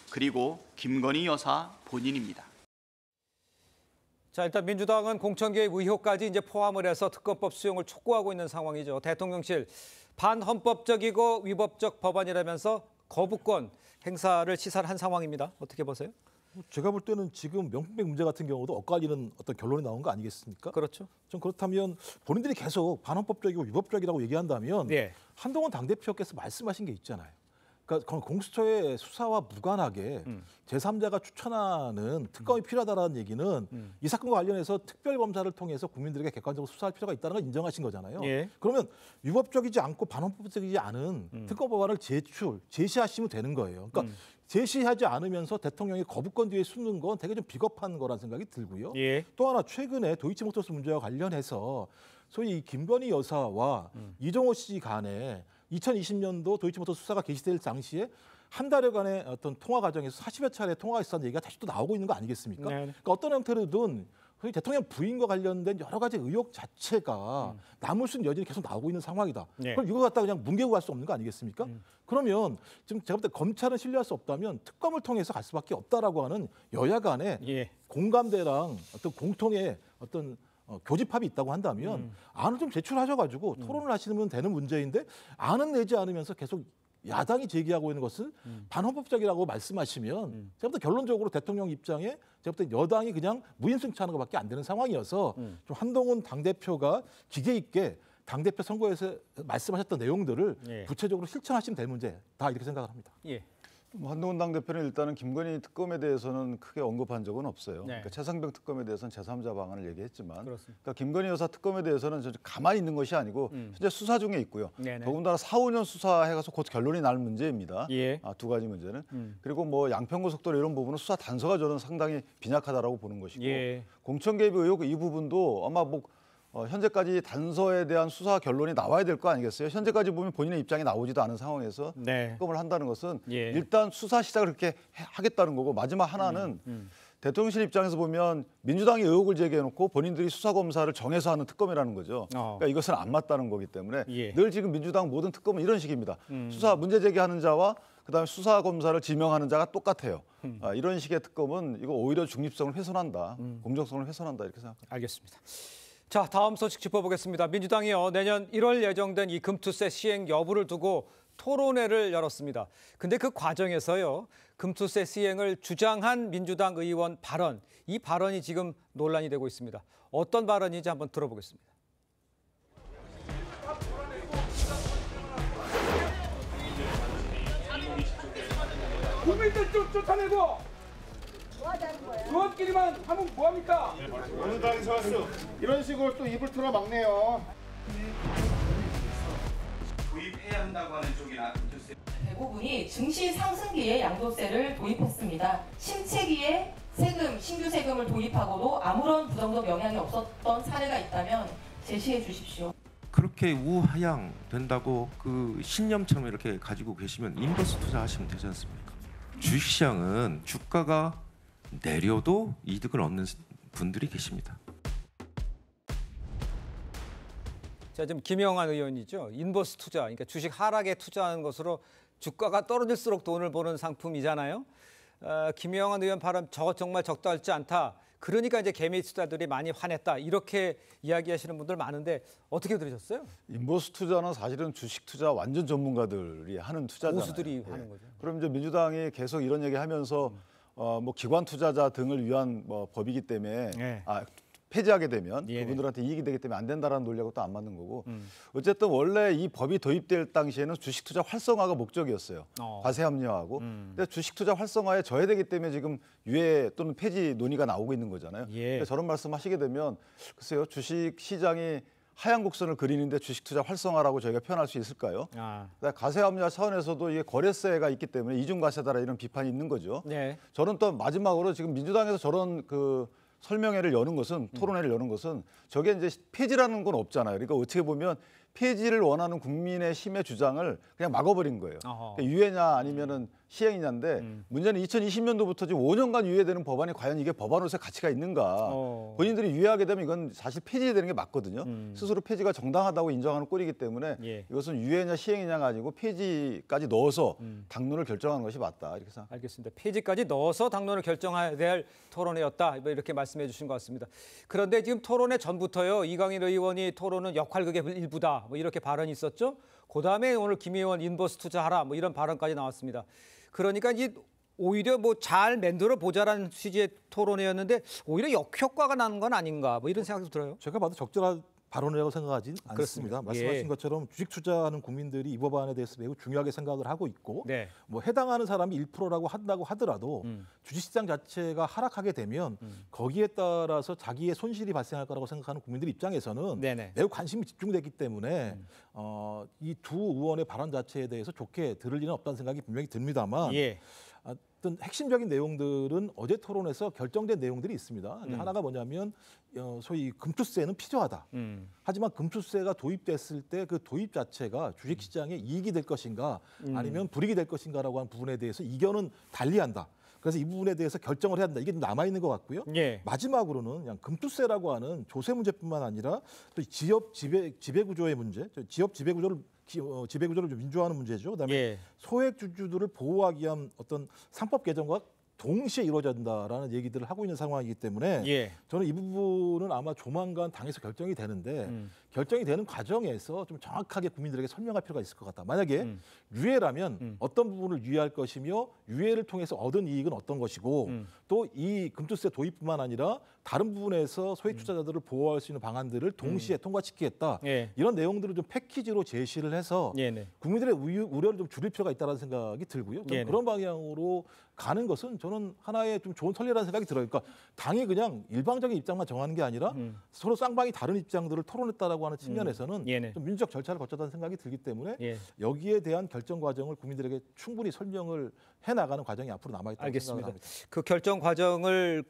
그리고 김건희 여사 본인입니다. 자, 일단 민주당은 공천 개입 의혹까지 이제 포함을 해서 특검법 수용을 촉구하고 있는 상황이죠. 대통령실 반헌법적이고 위법적 법안이라면서 거부권 행사를 시사한 상황입니다. 어떻게 보세요? 제가 볼 때는 지금 명품백 문제 같은 경우도 엇갈리는 어떤 결론이 나온 거 아니겠습니까? 그렇죠. 좀 그렇다면 본인들이 계속 반헌법적이고 위법적이라고 얘기한다면 한동훈 당대표께서 말씀하신 게 있잖아요. 그러니까 공수처의 수사와 무관하게 제3자가 추천하는 특검이 필요하다는 얘기는 이 사건과 관련해서 특별검사를 통해서 국민들에게 객관적으로 수사할 필요가 있다는 걸 인정하신 거잖아요. 그러면 위법적이지 않고 반헌법적이지 않은 특검 법안을 제시하시면 되는 거예요. 그러니까 제시하지 않으면서 대통령이 거부권 뒤에 숨는 건 되게 좀 비겁한 거라는 생각이 들고요. 또 하나 최근에 도이치모터스 문제와 관련해서 소위 김건희 여사와 이정호 씨 간에 2020년도 도이치모터스 수사가 개시될 당시에 한 달여간의 어떤 통화 과정에서 40여 차례 통화가 있었다는 얘기가 다시 또 나오고 있는 거 아니겠습니까? 그러니까 어떤 형태로든 대통령 부인과 관련된 여러 가지 의혹 자체가 남을 수 있는 여진이 계속 나오고 있는 상황이다. 그럼 이거 갖다 그냥 뭉개고 갈 수 없는 거 아니겠습니까? 그러면 지금 제가 볼 때 검찰은 신뢰할 수 없다면 특검을 통해서 갈 수밖에 없다라고 하는 여야 간의 공감대랑 어떤 공통의 어떤 교집합이 있다고 한다면 안을 좀 제출하셔가지고 토론을 하시면 되는 문제인데 안은 내지 않으면서 계속 야당이 제기하고 있는 것은 반헌법적이라고 말씀하시면 제가 볼 때 결론적으로 대통령 입장에 제가 볼 때 여당이 그냥 무임승차하는 것밖에 안 되는 상황이어서 좀 한동훈 당대표가 기계 있게 당대표 선거에서 말씀하셨던 내용들을 구체적으로 실천하시면 될 문제다 이렇게 생각을 합니다. 한동훈 당대표는 일단은 김건희 특검에 대해서는 크게 언급한 적은 없어요. 그러니까 최상병 특검에 대해서는 제3자 방안을 얘기했지만 그러니까 김건희 여사 특검에 대해서는 가만히 있는 것이 아니고 현재 수사 중에 있고요. 더군다나 4, 5년 수사해가서 곧 결론이 날 문제입니다. 두 가지 문제는. 그리고 뭐 양평고속도로 이런 부분은 수사 단서가 저는 상당히 빈약하다라고 보는 것이고 공천 개입 의혹 이 부분도 아마 뭐 현재까지 단서에 대한 수사 결론이 나와야 될 거 아니겠어요? 현재까지 보면 본인의 입장이 나오지도 않은 상황에서 특검을 한다는 것은 일단 수사 시작을 그렇게 하겠다는 거고 마지막 하나는 대통령실 입장에서 보면 민주당이 의혹을 제기해놓고 본인들이 수사검사를 정해서 하는 특검이라는 거죠. 그러니까 이것은 안 맞다는 거기 때문에 늘 지금 민주당 모든 특검은 이런 식입니다. 수사 문제 제기하는 자와 그다음에 수사검사를 지명하는 자가 똑같아요. 이런 식의 특검은 이거 오히려 중립성을 훼손한다. 공정성을 훼손한다 이렇게 생각합니다. 알겠습니다. 자, 다음 소식 짚어보겠습니다. 민주당이요 내년 1월 예정된 이 금투세 시행 여부를 두고 토론회를 열었습니다. 근데 그 과정에서요 금투세 시행을 주장한 민주당 의원 발언, 이 발언이 지금 논란이 되고 있습니다. 어떤 발언인지 한번 들어보겠습니다. 국민들 쫓아내고 의원끼리만 하면 뭐합니까? 어느 당에서 왔어? 이런 식으로 또 입을 틀어 막네요. 도입해야 한다고 하는 쪽이나 대부분이 증시 상승기에 양도세를 도입했습니다. 침체기에 신규 세금을 도입하고도 아무런 부정적 영향이 없었던 사례가 있다면 제시해 주십시오. 그렇게 우하향 된다고 그 신념처럼 이렇게 가지고 계시면 인버스 투자하시면 되지 않습니까? 주식시장은 주가가 내려도 이득을 얻는 분들이 계십니다. 자, 지금 김영환 의원이죠. 인버스 투자, 그러니까 주식 하락에 투자하는 것으로 주가가 떨어질수록 돈을 버는 상품이잖아요. 김영환 의원 발언 저것 정말 적절치 않다. 그러니까 이제 개미 투자들이 많이 화냈다. 이렇게 이야기하시는 분들 많은데 어떻게 들으셨어요? 인버스 투자는 사실은 주식 투자 완전 전문가들이 하는 투자잖아요. 고수들이 하는 거죠. 그럼 이제 민주당이 계속 이런 얘기하면서 뭐 기관 투자자 등을 위한 뭐 법이기 때문에 폐지하게 되면 그분들한테 이익이 되기 때문에 안 된다라는 논리하고 또 안 맞는 거고 어쨌든 원래 이 법이 도입될 당시에는 주식 투자 활성화가 목적이었어요. 과세 합리화하고. 근데 주식 투자 활성화에 저해되기 때문에 지금 유예 또는 폐지 논의가 나오고 있는 거잖아요. 저런 말씀하시게 되면 글쎄요, 주식 시장이 하향 곡선을 그리는데 주식 투자 활성화라고 저희가 표현할 수 있을까요? 과세 합리화 차원에서도 이게 거래세가 있기 때문에 이중 과세다라 이런 비판이 있는 거죠. 저는 또 마지막으로 지금 민주당에서 저런 설명회를 여는 것은 토론회를 여는 것은 저게 이제 폐지라는 건 없잖아요. 그러니까 어떻게 보면 폐지를 원하는 국민의 심의 주장을 그냥 막아버린 거예요. 그러니까 유예냐 아니면은 시행이냐인데 문제는 2020년도부터 지금 5년간 유예되는 법안이 과연 이게 법안으로서 가치가 있는가. 본인들이 유예하게 되면 이건 사실 폐지되는 게 맞거든요. 스스로 폐지가 정당하다고 인정하는 꼴이기 때문에 이것은 유예냐 시행이냐가 아니고 폐지까지 넣어서 당론을 결정하는 것이 맞다. 이렇게 생각합니다. 알겠습니다. 폐지까지 넣어서 당론을 결정해야 될 토론회였다. 이렇게 말씀해 주신 것 같습니다. 그런데 지금 토론회 전부터요. 이강인 의원이 토론은 역할극의 일부다. 뭐 이렇게 발언이 있었죠. 그다음에 오늘 김 의원 인버스 투자하라. 뭐 이런 발언까지 나왔습니다. 그러니까 이제 오히려 뭐 잘 만들어 보자라는 취지의 토론회였는데 오히려 역효과가 나는 건 아닌가. 뭐 이런 생각도 들어요. 제가 봐도 적절한 발언이라고 생각하진 않습니다. 말씀하신 것처럼 주식 투자하는 국민들이 이 법안에 대해서 매우 중요하게 생각을 하고 있고 뭐 해당하는 사람이 1%라고 한다고 하더라도 주식시장 자체가 하락하게 되면 거기에 따라서 자기의 손실이 발생할 거라고 생각하는 국민들 입장에서는 매우 관심이 집중됐기 때문에 이 두 의원의 발언 자체에 대해서 좋게 들을 일은 없다는 생각이 분명히 듭니다만 어떤 핵심적인 내용들은 어제 토론에서 결정된 내용들이 있습니다. 하나가 뭐냐면 소위 금투세는 필요하다. 하지만 금투세가 도입됐을 때 그 도입 자체가 주식시장에 이익이 될 것인가 아니면 불이익이 될 것인가라고 하는 부분에 대해서 이견은 달리한다. 그래서 이 부분에 대해서 결정을 해야 한다. 이게 좀 남아있는 것 같고요. 마지막으로는 그냥 금투세라고 하는 조세 문제뿐만 아니라 또 지역 지배구조의 문제, 지역 지배구조를 좀 민주화하는 문제죠. 그다음에 소액주주들을 보호하기 위한 어떤 상법 개정과 동시에 이루어진다라는 얘기들을 하고 있는 상황이기 때문에 저는 이 부분은 아마 조만간 당에서 결정이 되는데 결정이 되는 과정에서 좀 정확하게 국민들에게 설명할 필요가 있을 것 같다. 만약에 유예라면 어떤 부분을 유예할 것이며 유예를 통해서 얻은 이익은 어떤 것이고 또 이 금투세 도입뿐만 아니라 다른 부분에서 소액 투자자들을 보호할 수 있는 방안들을 동시에 통과시키겠다. 이런 내용들을 좀 패키지로 제시를 해서 국민들의 우려를 좀 줄일 필요가 있다는 생각이 들고요. 그런 방향으로 가는 것은 저는 하나의 좀 좋은 선례라는 생각이 들어요. 그러니까 당이 그냥 일방적인 입장만 정하는 게 아니라 서로 쌍방이 다른 입장들을 토론했다라고 하는 측면에서는 좀 민주적 절차를 거쳤다는 생각이 들기 때문에 여기에 대한 결정 과정을 국민들에게 충분히 설명을 해나가는 과정이 앞으로 남아있다고 생각합니다. 그 결정 과정을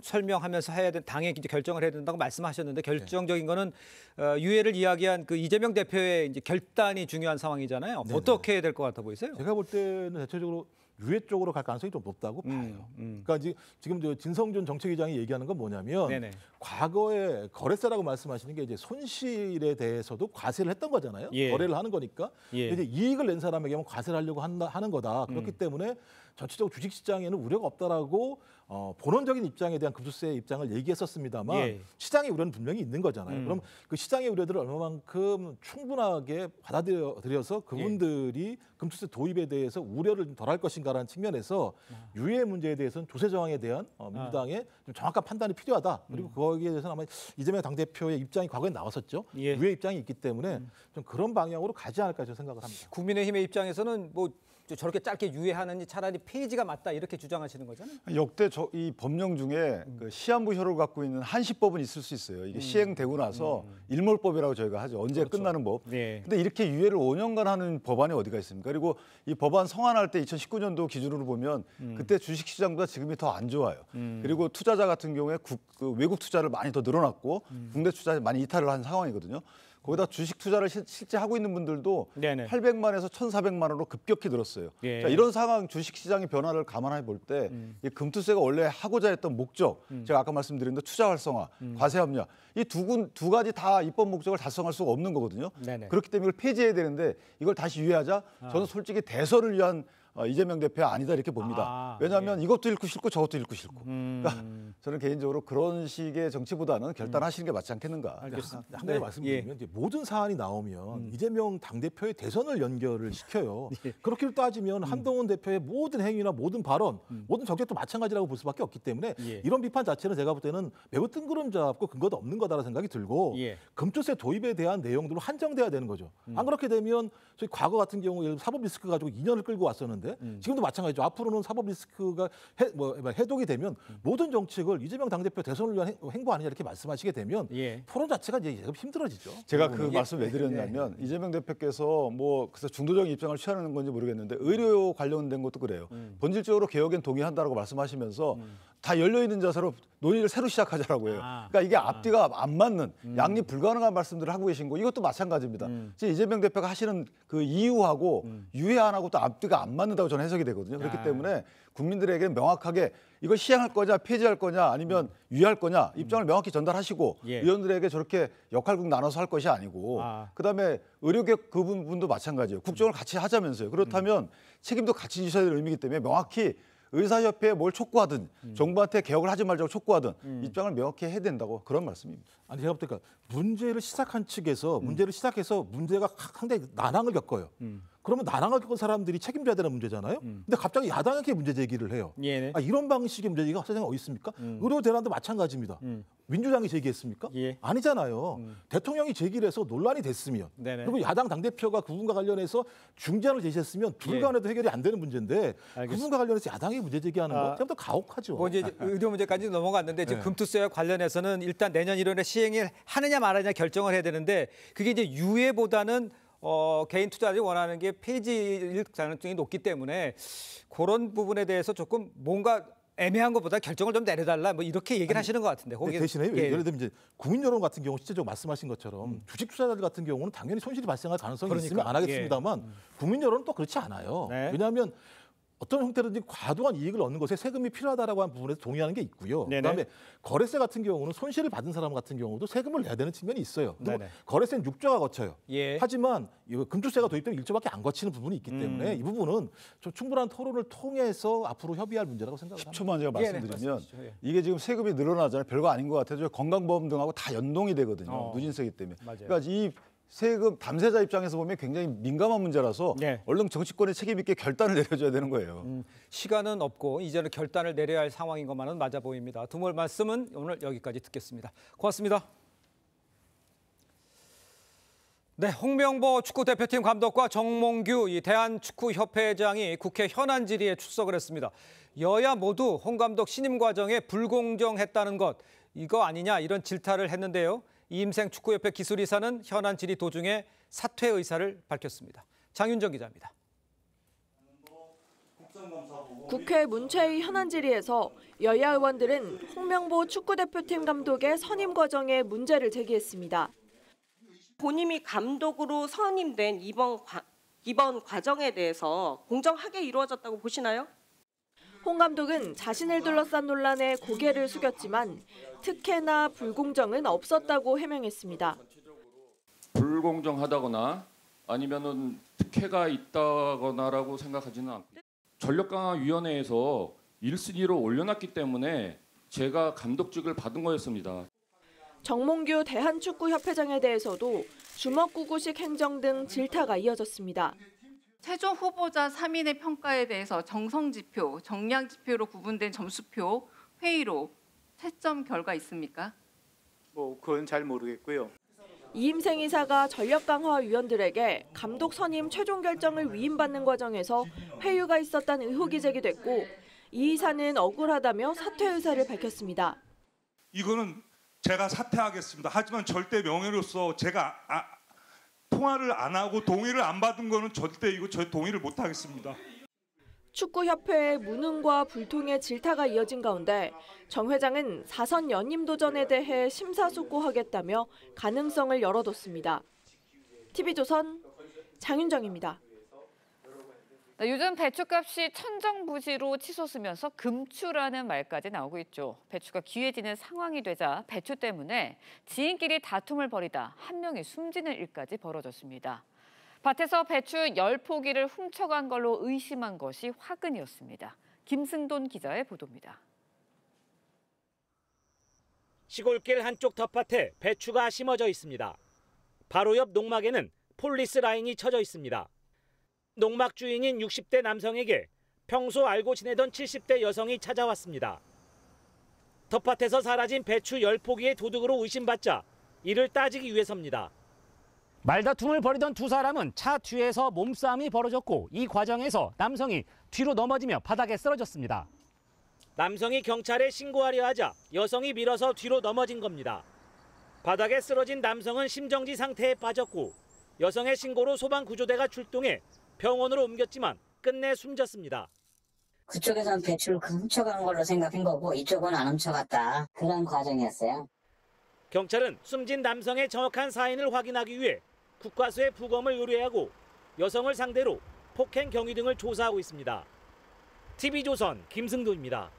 설명하면서 해야 된 당에 이제 결정을 해야 된다고 말씀하셨는데 결정적인 거는 유예를 이야기한 그 이재명 대표의 이제 결단이 중요한 상황이잖아요. 어떻게 해야 될 것 같아 보이세요? 제가 볼 때는 대체적으로 유예 쪽으로 갈 가능성이 좀 높다고 봐요. 그러니까 지금 진성준 정책위장이 얘기하는 건 뭐냐면 과거에 거래세라고 말씀하시는 게 이제 손실에 대해서도 과세를 했던 거잖아요. 거래를 하는 거니까 이제 이익을 낸 사람에게만 과세를 하려고 하는 거다. 그렇기 때문에 전체적으로 주식시장에는 우려가 없다라고 본원적인 입장에 대한 금투세 입장을 얘기했었습니다만 시장의 우려는 분명히 있는 거잖아요. 그럼 그 시장의 우려들을 얼마만큼 충분하게 받아들여서 그분들이 금투세 도입에 대해서 우려를 좀 덜 할 것인가라는 측면에서 유예 문제에 대해서는 조세 정황에 대한 민주당의 좀 정확한 판단이 필요하다. 그리고 거기에 대해서는 아마 이재명 당대표의 입장이 과거에 나왔었죠. 유예 입장이 있기 때문에 좀 그런 방향으로 가지 않을까 저는 생각을 합니다. 국민의힘의 입장에서는 뭐 저렇게 짧게 유예하느니 차라리 폐지가 맞다 이렇게 주장하시는 거잖아요. 역대 이 법령 중에 그 시한부 효력을 갖고 있는 한시법은 있을 수 있어요. 이게 시행되고 나서 일몰법이라고 저희가 하죠. 언제 끝나는 법. 근데 이렇게 유예를 5년간 하는 법안이 어디가 있습니까? 그리고 이 법안 성안할 때 2019년도 기준으로 보면 그때 주식시장보다 지금이 더 안 좋아요. 그리고 투자자 같은 경우에 외국 투자를 많이 더 늘어났고 국내 투자를 많이 이탈을 한 상황이거든요. 거기다 주식 투자를 실제 하고 있는 분들도 800만에서 1,400만 원으로 급격히 늘었어요. 예. 자, 이런 상황 주식 시장의 변화를 감안해 볼 때 금투세가 원래 하고자 했던 목적, 제가 아까 말씀드린 대로 투자 활성화, 과세 협력 이 두 가지 다 입법 목적을 달성할 수가 없는 거거든요. 그렇기 때문에 이걸 폐지해야 되는데 이걸 다시 유예하자. 저는 솔직히 대선을 위한 이재명 대표가 아니다 이렇게 봅니다. 왜냐하면 이것도 잃고 싫고 저것도 잃고 싫고. 그러니까 저는 개인적으로 그런 식의 정치보다는 결단하시는 게 맞지 않겠는가. 알겠습니다. 한 가지 말씀드리면 이제 모든 사안이 나오면 이재명 당대표의 대선을 연결을 시켜요. 그렇게 따지면 한동훈 대표의 모든 행위나 모든 발언, 모든 정책도 마찬가지라고 볼 수밖에 없기 때문에 이런 비판 자체는 제가 볼 때는 매우 뜬구름 잡고 근거도 없는 거다라는 생각이 들고 금투세 도입에 대한 내용들로 한정돼야 되는 거죠. 안 그렇게 되면 저희 과거 같은 경우 예를 들어 사법 리스크 가지고 2년을 끌고 왔었는데 지금도 마찬가지죠. 앞으로는 사법 리스크가 해독이 되면 모든 정책을 이재명 당대표 대선을 위한 행보 아니냐 이렇게 말씀하시게 되면 토론 자체가 이제 힘들어지죠. 제가 그 말씀 왜 드렸냐면 이재명 대표께서 뭐 그래서 중도적인 입장을 취하는 건지 모르겠는데 의료 관련된 것도 그래요. 본질적으로 개혁엔 동의한다라고 말씀하시면서 다 열려있는 자세로 논의를 새로 시작하자라고 해요. 그러니까 이게 앞뒤가 안 맞는 양립 불가능한 말씀들을 하고 계신 거 이것도 마찬가지입니다. 이재명 대표가 하시는 그 이유하고 유예 안 하고 또 앞뒤가 안 맞는다고 저는 해석이 되거든요. 그렇기 때문에 국민들에게 명확하게 이걸 시행할 거냐 폐지할 거냐 아니면 유예할 거냐 입장을 명확히 전달하시고 의원들에게 저렇게 역할극 나눠서 할 것이 아니고 그다음에 의료개혁 그 부분도 마찬가지예요. 국정을 같이 하자면서요. 그렇다면 책임도 같이 지셔야 될 의미이기 때문에 명확히 의사협회에 뭘 촉구하든 정부한테 개혁을 하지 말자고 촉구하든 입장을 명확히 해야 된다고 그런 말씀입니다. 아니 제가 볼 때 문제를 시작한 측에서 문제를 시작해서 문제가 상당히 난항을 겪어요. 그러면 난항을 겪은 사람들이 책임져야 되는 문제잖아요. 근데 갑자기 야당에게 문제 제기를 해요. 이런 방식의 문제 제기가 세상에 어디 있습니까? 의료 대란도 마찬가지입니다. 민주당이 제기했습니까? 아니잖아요. 대통령이 제기를 해서 논란이 됐으면 그리고 야당 당대표가 그분과 관련해서 중재안을 제시했으면 둘 간에도 해결이 안 되는 문제인데 그분과 관련해서 야당이 문제 제기하는 거 좀 더 가혹하죠. 뭐 이제 의료 문제까지 넘어갔는데 지금 금투세와 관련해서는 일단 내년 1월에 시행을 하느냐 말느냐 결정을 해야 되는데 그게 이제 유예보다는 개인 투자자들이 원하는 게 폐지일 가능성이 높기 때문에 그런 부분에 대해서 조금 뭔가 애매한 것보다 결정을 좀 내려달라 뭐 이렇게 얘기를 하시는 것 같은데 대신에 예를 들면 이제 국민 여론 같은 경우 실제적으로 말씀하신 것처럼 주식 투자자들 같은 경우는 당연히 손실이 발생할 가능성이 있으면 안 하겠습니다만 국민 여론은 또 그렇지 않아요. 왜냐하면 어떤 형태로든지 과도한 이익을 얻는 것에 세금이 필요하다라고 하는 부분에서 동의하는 게 있고요. 그다음에 거래세 같은 경우는 손실을 받은 사람 같은 경우도 세금을 내야 되는 측면이 있어요. 거래세는 6조가 거쳐요. 하지만 금투세가 도입되면 1조밖에 안 거치는 부분이 있기 때문에 이 부분은 좀 충분한 토론을 통해서 앞으로 협의할 문제라고 생각합니다. 10초만 제가 말씀드리면 이게 지금 세금이 늘어나잖아요. 별거 아닌 것 같아요. 건강보험 등하고 다 연동이 되거든요. 누진세기 때문에. 그러니까 이 세금 담세자 입장에서 보면 굉장히 민감한 문제라서 얼른 정치권의 책임 있게 결단을 내려줘야 되는 거예요. 시간은 없고 이제는 결단을 내려야 할 상황인 것만은 맞아 보입니다. 두 분 말씀은 오늘 여기까지 듣겠습니다. 고맙습니다. 네, 홍명보 축구대표팀 감독과 정몽규 대한축구협회장이 국회 현안 질의에 출석을 했습니다. 여야 모두 홍 감독 신임 과정에 불공정했다는 것 이거 아니냐 이런 질타를 했는데요. 이임생 축구협회 기술이사는 현안 질의 도중에 사퇴 의사를 밝혔습니다. 장윤정 기자입니다. 국회 문체위 현안 질의에서 여야 의원들은 홍명보 축구대표팀 감독의 선임 과정에 문제를 제기했습니다. 본인이 감독으로 선임된 이번 과정에 대해서 공정하게 이루어졌다고 보시나요? 홍 감독은 자신을 둘러싼 논란에 고개를 숙였지만 특혜나 불공정은 없었다고 해명했습니다. 불공정하다거나 아니면은 특혜가 있다거나라고 생각하지는 않고 전력강화위원회에서 1순위로 올려놨기 때문에 제가 감독직을 받은 거였습니다. 정몽규 대한축구협회장에 대해서도 주먹구구식 행정 등 질타가 이어졌습니다. 최종 후보자 3인의 평가에 대해서 정성지표, 정량지표로 구분된 점수표, 회의로 채점 결과 있습니까? 그건 잘 모르겠고요. 이임생 이사가 전력강화위원들에게 감독 선임 최종 결정을 위임받는 과정에서 회유가 있었다는 의혹이 제기됐고 이 이사는 억울하다며 사퇴 의사를 밝혔습니다. 이거는 제가 사퇴하겠습니다. 하지만 절대 명예로서 제가 통화를 안 하고 동의를 안 받은 거는 절대 저 동의를 못 하겠습니다. 축구협회의 무능과 불통의 질타가 이어진 가운데 정 회장은 4선 연임 도전에 대해 심사숙고하겠다며 가능성을 열어뒀습니다. TV조선 장윤정입니다. 요즘 배추값이 천정부지로 치솟으면서 금추라는 말까지 나오고 있죠. 배추가 귀해지는 상황이 되자 배추 때문에 지인끼리 다툼을 벌이다 한 명이 숨지는 일까지 벌어졌습니다. 밭에서 배추 10포기를 훔쳐간 걸로 의심한 것이 화근이었습니다. 김승돈 기자의 보도입니다. 시골길 한쪽 텃밭에 배추가 심어져 있습니다. 바로 옆 농막에는 폴리스 라인이 쳐져 있습니다. 농막 주인인 60대 남성에게 평소 알고 지내던 70대 여성이 찾아왔습니다. 텃밭에서 사라진 배추 10포기의 도둑으로 의심받자 이를 따지기 위해서입니다. 말다툼을 벌이던 두 사람은 차 뒤에서 몸싸움이 벌어졌고 이 과정에서 남성이 뒤로 넘어지며 바닥에 쓰러졌습니다. 남성이 경찰에 신고하려 하자 여성이 밀어서 뒤로 넘어진 겁니다. 바닥에 쓰러진 남성은 심정지 상태에 빠졌고 여성의 신고로 소방구조대가 출동해 병원으로 옮겼지만 끝내 숨졌습니다. 그쪽에서는 배추를 훔쳐간 걸로 생각한 거고 이쪽은 안 훔쳐갔다. 그런 과정이었어요. 경찰은 숨진 남성의 정확한 사인을 확인하기 위해 국과수에 부검을 의뢰하고 여성을 상대로 폭행 경위 등을 조사하고 있습니다. TV조선 김승도입니다.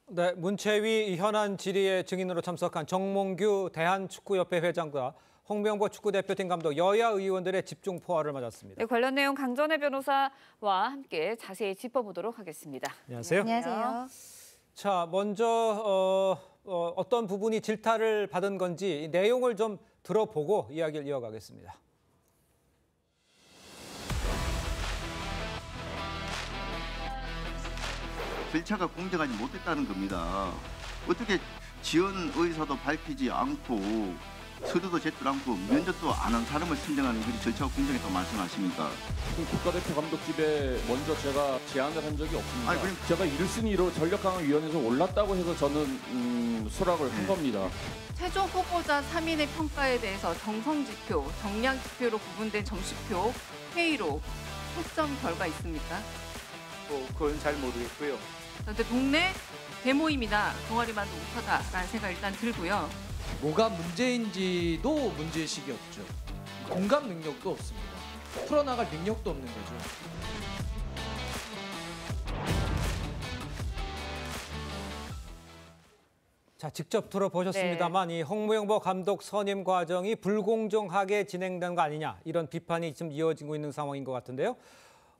네, 문채위 현안 질의에 증인으로 참석한 정몽규 대한축구협회 회장과 홍명보 축구대표팀 감독 여야 의원들의 집중 포화를 맞았습니다. 네, 관련 내용 강전혜 변호사와 함께 자세히 짚어보도록 하겠습니다. 안녕하세요. 안녕하세요. 자, 먼저 어떤 부분이 질타를 받은 건지 이 내용을 좀 들어보고 이야기를 이어가겠습니다. 절차가 공정하지 못했다는 겁니다. 어떻게 지원 의사도 밝히지 않고 서류도 제출 않고 면접도 안 한 사람을 선정하는 그런 절차가 공정했다고 말씀하십니까? 지금 국가대표 감독집에 먼저 제가 제안을 한 적이 없습니다. 아니, 그럼 제가 1순위로 전력강화위원회에서 올랐다고 해서 저는 수락을 한 겁니다. 최종 후보자 3인의 평가에 대해서 정성지표, 정량지표로 구분된 점수표, 회의로 채점 결과 있습니까? 그건 잘 모르겠고요. 그런데 동네 대모임이다, 동아리만도 못하다라는 생각 일단 들고요. 뭐가 문제인지도 문제의식이 없죠. 공감 능력도 없습니다. 풀어나갈 능력도 없는 거죠. 자, 직접 들어보셨습니다만 이 홍명보 감독 선임 과정이 불공정하게 진행된 거 아니냐 이런 비판이 지금 이어지고 있는 상황인 것 같은데요.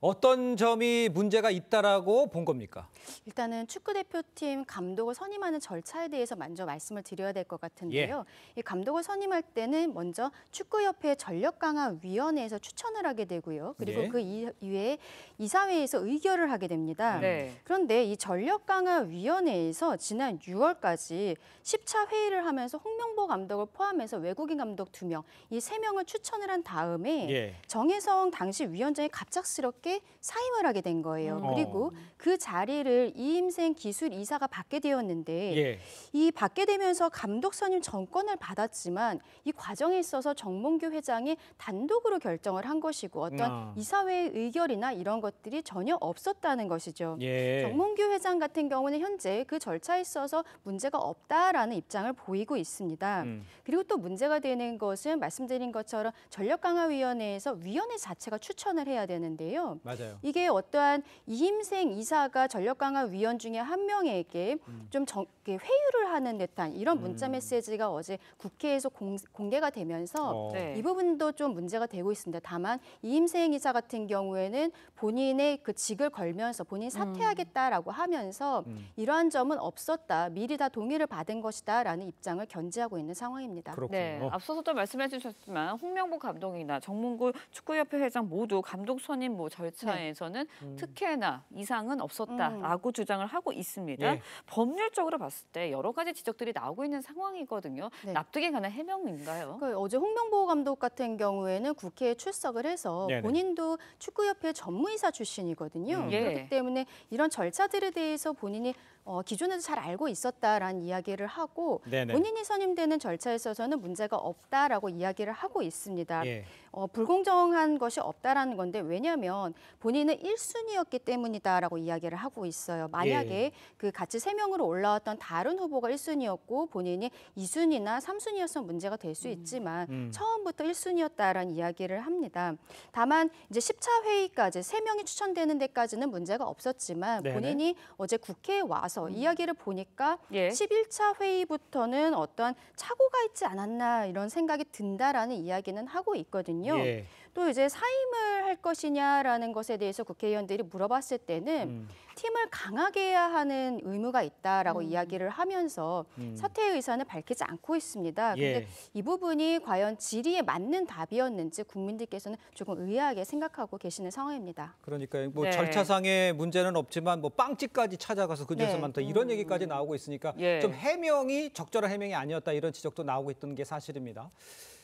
어떤 점이 문제가 있다라고 본 겁니까? 일단은 축구대표팀 감독을 선임하는 절차에 대해서 먼저 말씀을 드려야 될 것 같은데요. 이 감독을 선임할 때는 먼저 축구협회 전력강화위원회에서 추천을 하게 되고요. 그리고 그 이외에 이사회에서 의결을 하게 됩니다. 그런데 이 전력강화위원회에서 지난 6월까지 10차 회의를 하면서 홍명보 감독을 포함해서 외국인 감독 2명, 이 3명을 추천을 한 다음에 정혜성 당시 위원장이 갑작스럽게 사임을 하게 된 거예요. 그리고 그 자리를 이임생 기술이사가 받게 되었는데 이 받게 되면서 감독 선임 전권을 받았지만 이 과정에 있어서 정몽규 회장이 단독으로 결정을 한 것이고 어떤 이사회의 의결이나 이런 것들이 전혀 없었다는 것이죠. 정몽규 회장 같은 경우는 현재 그 절차에 있어서 문제가 없다라는 입장을 보이고 있습니다. 그리고 또 문제가 되는 것은 말씀드린 것처럼 전력강화위원회에서 위원회 자체가 추천을 해야 되는데요. 맞아요. 이게 어떠한 이임생 이사가 전력강화위원 중에 한 명에게 좀 회유를 하는 듯한 이런 문자 메시지가 어제 국회에서 공개가 되면서 이 부분도 좀 문제가 되고 있습니다. 다만 이임생 이사 같은 경우에는 본인의 그 직을 걸면서 본인이 사퇴하겠다라고 하면서 이러한 점은 없었다. 미리 다 동의를 받은 것이다라는 입장을 견지하고 있는 상황입니다. 네, 앞서서도 말씀해 주셨지만 홍명보 감독이나 정몽규 축구협회 회장 모두 감독 선임 절차에서는 특혜나 이상은 없었다라고 주장을 하고 있습니다. 법률적으로 봤을 때 여러 가지 지적들이 나오고 있는 상황이거든요. 납득이 가는 해명인가요? 어제 홍명보 감독 같은 경우에는 국회에 출석을 해서 본인도 축구협회 전무이사 출신이거든요. 그렇기 때문에 이런 절차들에 대해서 본인이 기존에도 잘 알고 있었다라는 이야기를 하고 본인이 선임되는 절차에 있어서는 문제가 없다라고 이야기를 하고 있습니다. 불공정한 것이 없다라는 건데 왜냐하면 본인은 1순위였기 때문이다라고 이야기를 하고 있어요. 만약에 그 같이 3명으로 올라왔던 다른 후보가 1순위였고 본인이 2순위나 3순위였으면 문제가 될 수 있지만 처음부터 1순위였다라는 이야기를 합니다. 다만 이제 10차 회의까지 3명이 추천되는 데까지는 문제가 없었지만 본인이 어제 국회에 와서 이야기를 보니까 11차 회의부터는 어떤 착오가 있지 않았나 이런 생각이 든다라는 이야기는 하고 있거든요. 또 이제 사임을 할 것이냐라는 것에 대해서 국회의원들이 물어봤을 때는 팀을 강하게 해야 하는 의무가 있다라고 이야기를 하면서 사퇴 의사는 밝히지 않고 있습니다. 그런데 이 부분이 과연 질의에 맞는 답이었는지 국민들께서는 조금 의아하게 생각하고 계시는 상황입니다. 그러니까 뭐 절차상의 문제는 없지만 뭐 빵집까지 찾아가서 근처에서만 더 이런 얘기까지 나오고 있으니까 좀 해명이 적절한 해명이 아니었다 이런 지적도 나오고 있던 게 사실입니다.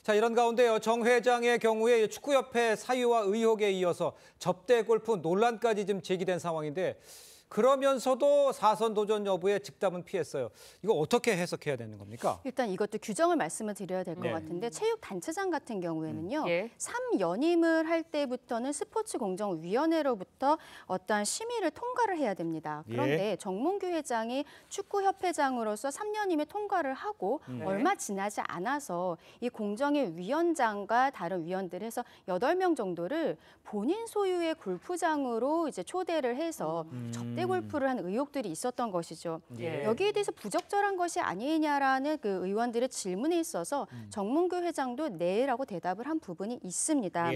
자, 이런 가운데요. 정 회장의 경우에 축구협회 사유와 의혹에 이어서 접대 골프 논란까지 좀 제기된 상황인데 그러면서도 4선 도전 여부에 직담은 피했어요. 이거 어떻게 해석해야 되는 겁니까? 일단 이것도 규정을 말씀을 드려야 될 것 같은데 체육단체장 같은 경우에는요. 3연임을 할 때부터는 스포츠공정위원회로부터 어떠한 심의를 통과를 해야 됩니다. 그런데 정몽규 회장이 축구협회장으로서 3년임에 통과를 하고 얼마 지나지 않아서 이 공정위 위원장과 다른 위원들 해서 8명 정도를 본인 소유의 골프장으로 이제 초대를 해서 접대 골프를 한 의혹들이 있었던 것이죠. 여기에 대해서 부적절한 것이 아니냐라는 그 의원들의 질문에 있어서 정몽규 회장도 네라고 대답을 한 부분이 있습니다.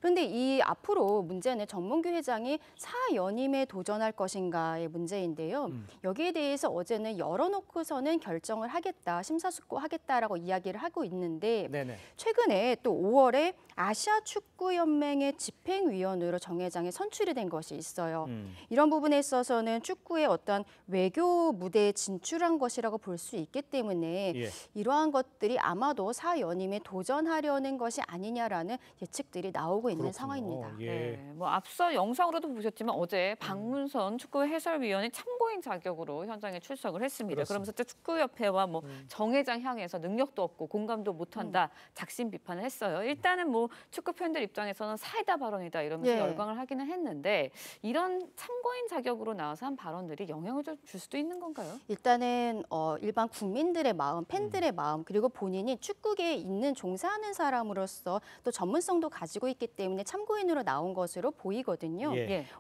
그런데 이 앞으로 문제는 정몽규 회장이 사연임에 도전할 것인가의 문제인데요. 여기에 대해서 어제는 열어놓고서는 결정을 하겠다, 심사숙고하겠다라고 이야기를 하고 있는데 최근에 또 5월에 아시아축구연맹의 집행위원으로 정 회장이 선출이 된 것이 있어요. 이런 부분에 있어서는 축구의 어떤 외교 무대에 진출한 것이라고 볼 수 있기 때문에 이러한 것들이 아마도 사연임에 도전하려는 것이 아니냐라는 예측들이 나오고 있는 상황입니다. 뭐 앞서 영상으로도 보셨지만 어제 박문선 축구 해설위원이 참고인 자격으로 현장에 출석을 했습니다. 그러면서 또 축구협회와 뭐 정 회장 향해서 능력도 없고 공감도 못한다 작심 비판을 했어요. 일단은 뭐 축구 팬들 입장에서는 사이다 발언이다 이러면서 열광을 하기는 했는데 이런 참고인 자격으로 나와서 한 발언들이 영향을 줄 수도 있는 건가요? 일단은 일반 국민들의 마음, 팬들의 마음 그리고 본인이 축구계에 있는 종사하는 사람으로서 또 전문성도 가지고 있기 때문에 참고인으로 나온 것으로 보이거든요.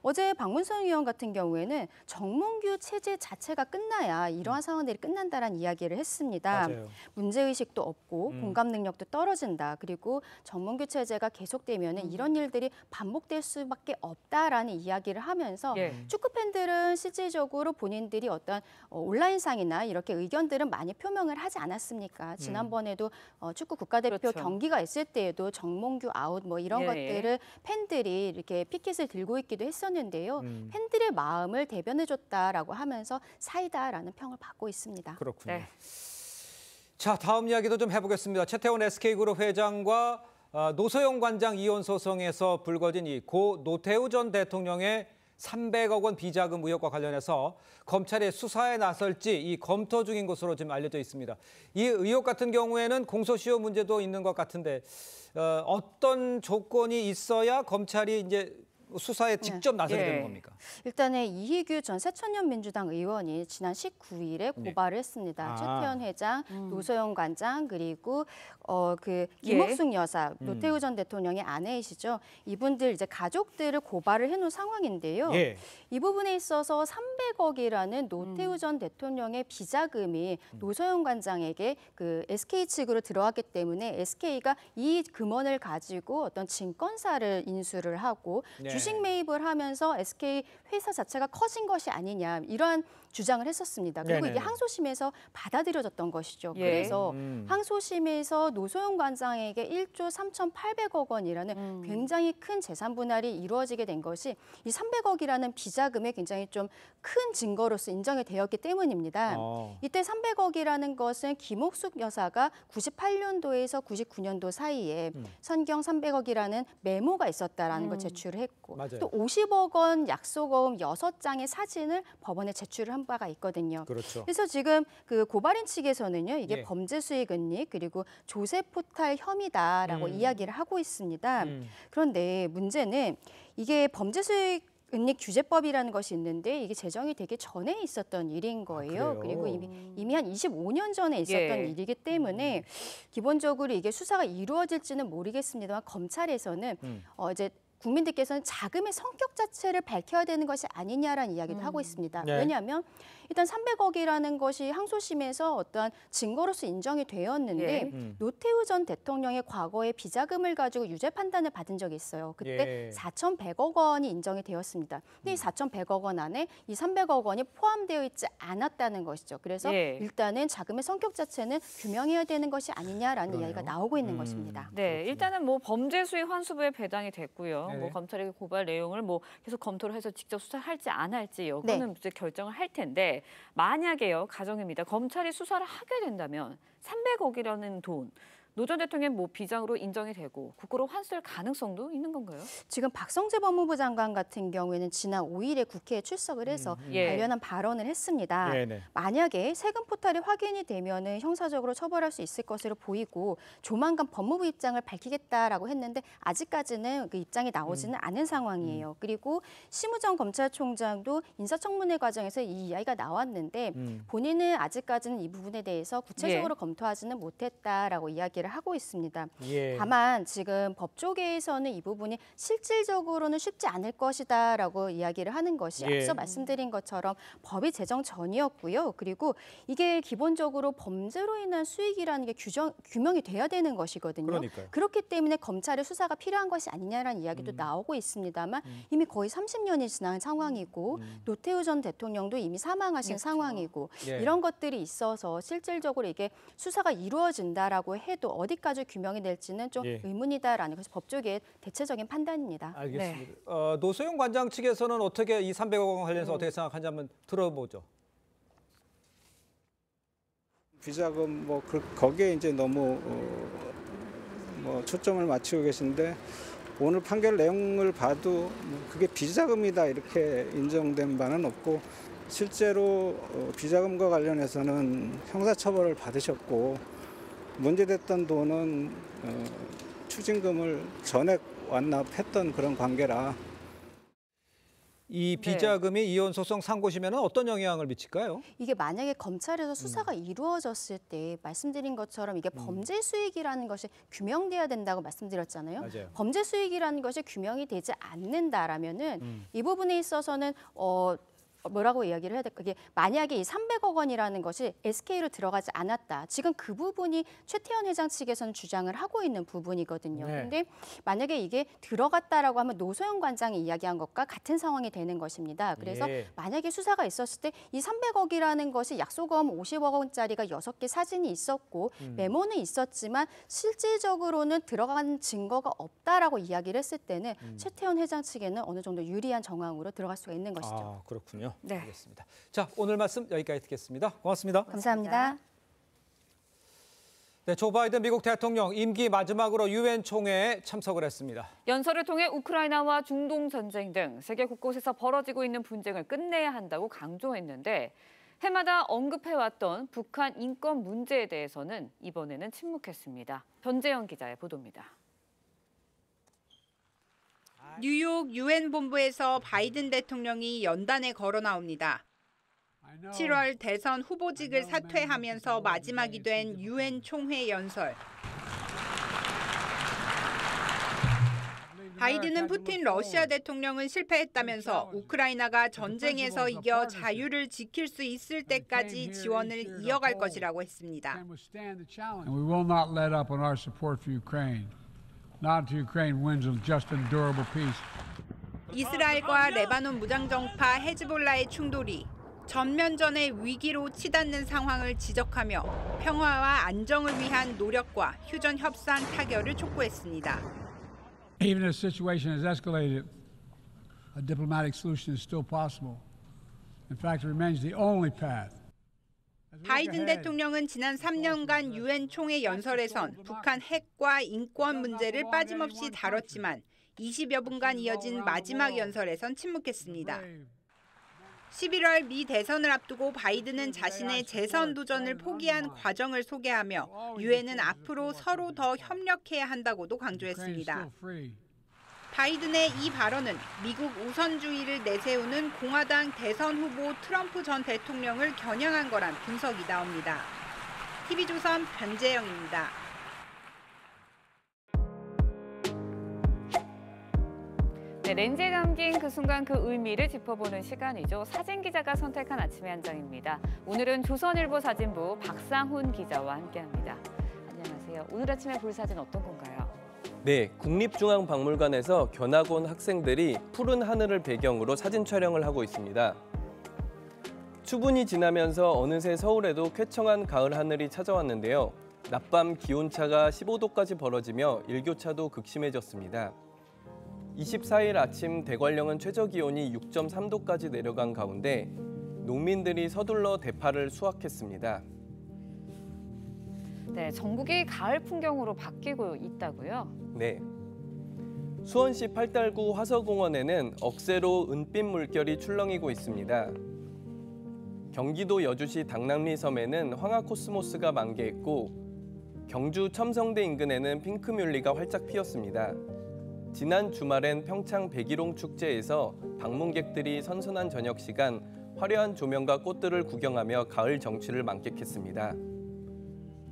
어제 박문선 의원 같은 경우에는 정몽규 체제 자체가 끝나야 이러한 상황들이 끝난다라는 이야기를 했습니다. 문제의식도 없고 공감 능력도 떨어진다. 그리고 정몽규 체제가 계속되면 이런 일들이 반복될 수밖에 없다라는 이야기를 하면서 축구 팬들은 실질적으로 본인들이 어떤 온라인상이나 이렇게 의견들은 많이 표명을 하지 않았습니까? 지난번에도 축구 국가대표 경기가 있을 때에도 정몽규 아웃 뭐 이런 것들을 팬들이 이렇게 피켓을 들고 있기도 했었는데요. 팬들의 마음을 대변해줬다라고 하면서 사이다라는 평을 받고 있습니다. 그렇군요. 자, 다음 이야기도 좀 해보겠습니다. 최태원 SK그룹 회장과 노소영 관장 이혼 소송에서 불거진 이 고 노태우 전 대통령의 300억 원 비자금 의혹과 관련해서 검찰이 수사에 나설지 이 검토 중인 것으로 지금 알려져 있습니다. 이 의혹 같은 경우에는 공소시효 문제도 있는 것 같은데 어떤 조건이 있어야 검찰이 이제 수사에 직접 나서게 되는 겁니까? 일단은 이희규 전 새천년 민주당 의원이 지난 19일에 고발을 했습니다. 최태원 회장, 노소영 관장 그리고 그 김옥숙 여사, 노태우 전 대통령의 아내이시죠. 이분들 이제 가족들을 고발을 해놓은 상황인데요. 이 부분에 있어서 300억이라는 노태우 전 대통령의 비자금이 노소영 관장에게 그 SK 측으로 들어왔기 때문에 SK가 이 금원을 가지고 어떤 증권사를 인수를 하고 주식 매입을 하면서 SK 회사 자체가 커진 것이 아니냐 이러한 주장을 했었습니다. 그리고 이게 항소심에서 받아들여졌던 것이죠. 그래서 항소심에서 노소영 관장에게 1조 3,800억 원이라는 굉장히 큰 재산 분할이 이루어지게 된 것이 이 300억이라는 비자금에 굉장히 좀 큰 증거로서 인정이 되었기 때문입니다. 이때 300억이라는 것은 김옥숙 여사가 98년도에서 99년도 사이에 선경 300억이라는 메모가 있었다라는 걸 제출을 했고 또 50억 원 약속어음 6장의 사진을 법원에 제출을 한 한 바가 있거든요. 그렇죠. 그래서 지금 그 고발인 측에서는요, 이게 예. 범죄 수익 은닉 그리고 조세 포탈 혐의다라고 이야기를 하고 있습니다. 그런데 문제는 이게 범죄 수익 은닉 규제법이라는 것이 있는데 이게 제정이 되기 전에 있었던 일인 거예요. 그리고 이미 한 25년 전에 있었던 일이기 때문에 기본적으로 이게 수사가 이루어질지는 모르겠습니다만 검찰에서는 이제 국민들께서는 자금의 성격 자체를 밝혀야 되는 것이 아니냐라는 이야기도 하고 있습니다. 네. 왜냐하면 일단 300억이라는 것이 항소심에서 어떠한 증거로서 인정이 되었는데 노태우 전 대통령의 과거의 비자금을 가지고 유죄 판단을 받은 적이 있어요. 그때 4,100억 원이 인정이 되었습니다. 근데 이 4,100억 원 안에 이 300억 원이 포함되어 있지 않았다는 것이죠. 그래서 일단은 자금의 성격 자체는 규명해야 되는 것이 아니냐라는 이야기가 나오고 있는 것입니다. 네, 일단은 뭐 범죄 수익 환수부에 배당이 됐고요. 뭐 검찰의 고발 내용을 뭐 계속 검토를 해서 직접 수사할지 안 할지 이거는 이제 결정을 할 텐데 만약에요, 가정입니다. 검찰이 수사를 하게 된다면 300억이라는 돈 노 전 대통령 뭐 비장으로 인정이 되고 국고로 환수할 가능성도 있는 건가요? 지금 박성재 법무부 장관 같은 경우에는 지난 5일에 국회에 출석을 해서 관련한 발언을 했습니다. 만약에 세금 포탈이 확인이 되면은 형사적으로 처벌할 수 있을 것으로 보이고 조만간 법무부 입장을 밝히겠다라고 했는데 아직까지는 그 입장이 나오지는 않은 상황이에요. 그리고 심우정 검찰총장도 인사청문회 과정에서 이 이야기가 나왔는데 본인은 아직까지는 이 부분에 대해서 구체적으로 검토하지는 못했다라고 이야기를 하고 있습니다. 다만 지금 법조계에서는 이 부분이 실질적으로는 쉽지 않을 것이다라고 이야기를 하는 것이 앞서 말씀드린 것처럼 법이 제정 전이었고요. 그리고 이게 기본적으로 범죄로 인한 수익이라는 게 규명이 돼야 되는 것이거든요. 그러니까요. 그렇기 때문에 검찰의 수사가 필요한 것이 아니냐라는 이야기도 나오고 있습니다만 이미 거의 30년이 지난 상황이고 노태우 전 대통령도 이미 사망하신 상황이고 이런 것들이 있어서 실질적으로 이게 수사가 이루어진다라고 해도 어디까지 규명이 될지는 좀 의문이다라는 것이 법조계의 대체적인 판단입니다. 알겠습니다. 노소영 관장 측에서는 어떻게 이 300억 원 관련해서 어떻게 생각하는지 한번 들어보죠. 비자금 거기에 이제 너무 초점을 맞추고 계신데 오늘 판결 내용을 봐도 그게 비자금이다 이렇게 인정된 바는 없고 실제로 비자금과 관련해서는 형사처벌을 받으셨고 문제됐던 돈은 추징금을 전액 완납했던 그런 관계라. 이 비자금이 이혼 소송 상고심에는 어떤 영향을 미칠까요? 이게 만약에 검찰에서 수사가 이루어졌을 때 말씀드린 것처럼 이게 범죄 수익이라는 것이 규명돼야 된다고 말씀드렸잖아요. 맞아요. 범죄 수익이라는 것이 규명이 되지 않는다라면은 이 부분에 있어서는 뭐라고 이야기를 해야 될까? 이게 만약에 이 300억 원이라는 것이 SK로 들어가지 않았다. 지금 그 부분이 최태원 회장 측에서는 주장을 하고 있는 부분이거든요. 그런데 만약에 이게 들어갔다라고 하면 노소영 관장이 이야기한 것과 같은 상황이 되는 것입니다. 그래서 만약에 수사가 있었을 때 이 300억이라는 것이 약소금 50억 원짜리가 6개 사진이 있었고 메모는 있었지만 실질적으로는 들어간 증거가 없다라고 이야기를 했을 때는 최태원 회장 측에는 어느 정도 유리한 정황으로 들어갈 수가 있는 것이죠. 그렇군요. 네. 알겠습니다. 자, 오늘 말씀 여기까지 듣겠습니다. 고맙습니다. 감사합니다. 네, 조 바이든 미국 대통령 임기 마지막으로 유엔 총회에 참석을 했습니다. 연설을 통해 우크라이나와 중동 전쟁 등 세계 곳곳에서 벌어지고 있는 분쟁을 끝내야 한다고 강조했는데 해마다 언급해왔던 북한 인권 문제에 대해서는 이번에는 침묵했습니다. 변재영 기자의 보도입니다. 뉴욕 유엔 본부에서 바이든 대통령이 연단에 걸어 나옵니다. 7월 대선 후보직을 사퇴하면서 마지막이 된 유엔 총회 연설. 바이든은 푸틴 러시아 대통령은 실패했다면서 우크라이나가 전쟁에서 이겨 자유를 지킬 수 있을 때까지 지원을 이어갈 것이라고 했습니다. We will not let up on our support for Ukraine. Not until Ukraine wins a just and durable peace. 이스라엘과 레바논 무장정파 헤즈볼라의 충돌이 전면전의 위기로 치닫는 상황을 지적하며 평화와 안정을 위한 노력과 휴전 협상 타결을 촉구했습니다. Even as the situation has escalated, a diplomatic solution is still possible. In fact, it remains the only path. 바이든 대통령은 지난 3년간 유엔 총회 연설에선 북한 핵과 인권 문제를 빠짐없이 다뤘지만 20여 분간 이어진 마지막 연설에선 침묵했습니다. 11월 미 대선을 앞두고 바이든은 자신의 재선 도전을 포기한 과정을 소개하며 유엔은 앞으로 서로 더 협력해야 한다고도 강조했습니다. 바이든의 이 발언은 미국 우선주의를 내세우는 공화당 대선 후보 트럼프 전 대통령을 겨냥한 거란 분석이 나옵니다. TV조선 변재영입니다. 네, 렌즈에 담긴 그 순간 그 의미를 짚어보는 시간이죠. 사진 기자가 선택한 아침의 한 장입니다. 오늘은 조선일보 사진부 박상훈 기자와 함께합니다. 안녕하세요. 오늘 아침에 볼 사진 어떤 건가요? 네, 국립중앙박물관에서 견학 온 학생들이 푸른 하늘을 배경으로 사진 촬영을 하고 있습니다. 추분이 지나면서 어느새 서울에도 쾌청한 가을 하늘이 찾아왔는데요. 낮밤 기온차가 15도까지 벌어지며 일교차도 극심해졌습니다. 24일 아침 대관령은 최저기온이 6.3도까지 내려간 가운데 농민들이 서둘러 대파를 수확했습니다. 네, 전국이 가을 풍경으로 바뀌고 있다고요? 네. 수원시 팔달구 화서공원에는 억새로 은빛 물결이 출렁이고 있습니다. 경기도 여주시 당남리섬에는 황화코스모스가 만개했고 경주 첨성대 인근에는 핑크뮬리가 활짝 피었습니다. 지난 주말엔 평창 백일홍 축제에서 방문객들이 선선한 저녁 시간 화려한 조명과 꽃들을 구경하며 가을 정취를 만끽했습니다.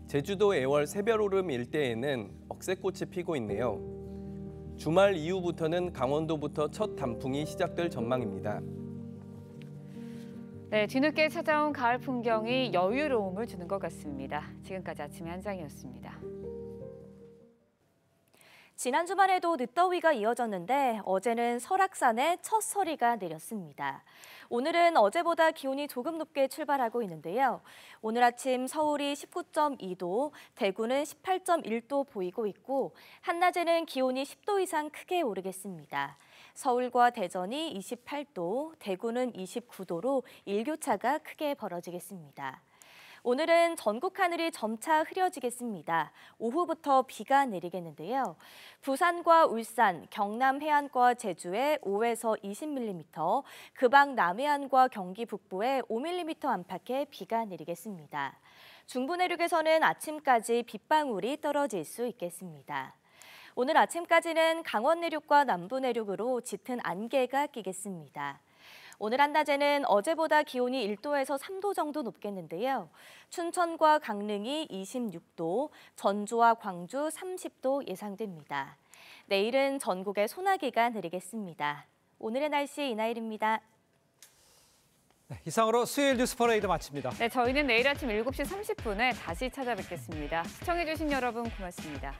제주도 애월 새별오름 일대에는 억새꽃이 피고 있네요. 주말 이후부터는 강원도부터 첫 단풍이 시작될 전망입니다. 네, 뒤늦게 찾아온 가을 풍경이 여유로움을 주는 것 같습니다. 지금까지 아침의 한 장이었습니다. 지난 주말에도 늦더위가 이어졌는데 어제는 설악산에 첫 서리가 내렸습니다. 오늘은 어제보다 기온이 조금 높게 출발하고 있는데요. 오늘 아침 서울이 19.2도, 대구는 18.1도 보이고 있고 한낮에는 기온이 10도 이상 크게 오르겠습니다. 서울과 대전이 28도, 대구는 29도로 일교차가 크게 벌어지겠습니다. 오늘은 전국 하늘이 점차 흐려지겠습니다. 오후부터 비가 내리겠는데요. 부산과 울산, 경남 해안과 제주에 5에서 20mm, 그방 남해안과 경기 북부에 5mm 안팎의 비가 내리겠습니다. 중부 내륙에서는 아침까지 빗방울이 떨어질 수 있겠습니다. 오늘 아침까지는 강원 내륙과 남부 내륙으로 짙은 안개가 끼겠습니다. 오늘 한낮에는 어제보다 기온이 1도에서 3도 정도 높겠는데요. 춘천과 강릉이 26도, 전주와 광주 30도 예상됩니다. 내일은 전국에 소나기가 내리겠습니다. 오늘의 날씨 이나일입니다. 네, 이상으로 수요일 뉴스 퍼레이드 마칩니다. 네, 저희는 내일 아침 7시 30분에 다시 찾아뵙겠습니다. 시청해주신 여러분 고맙습니다.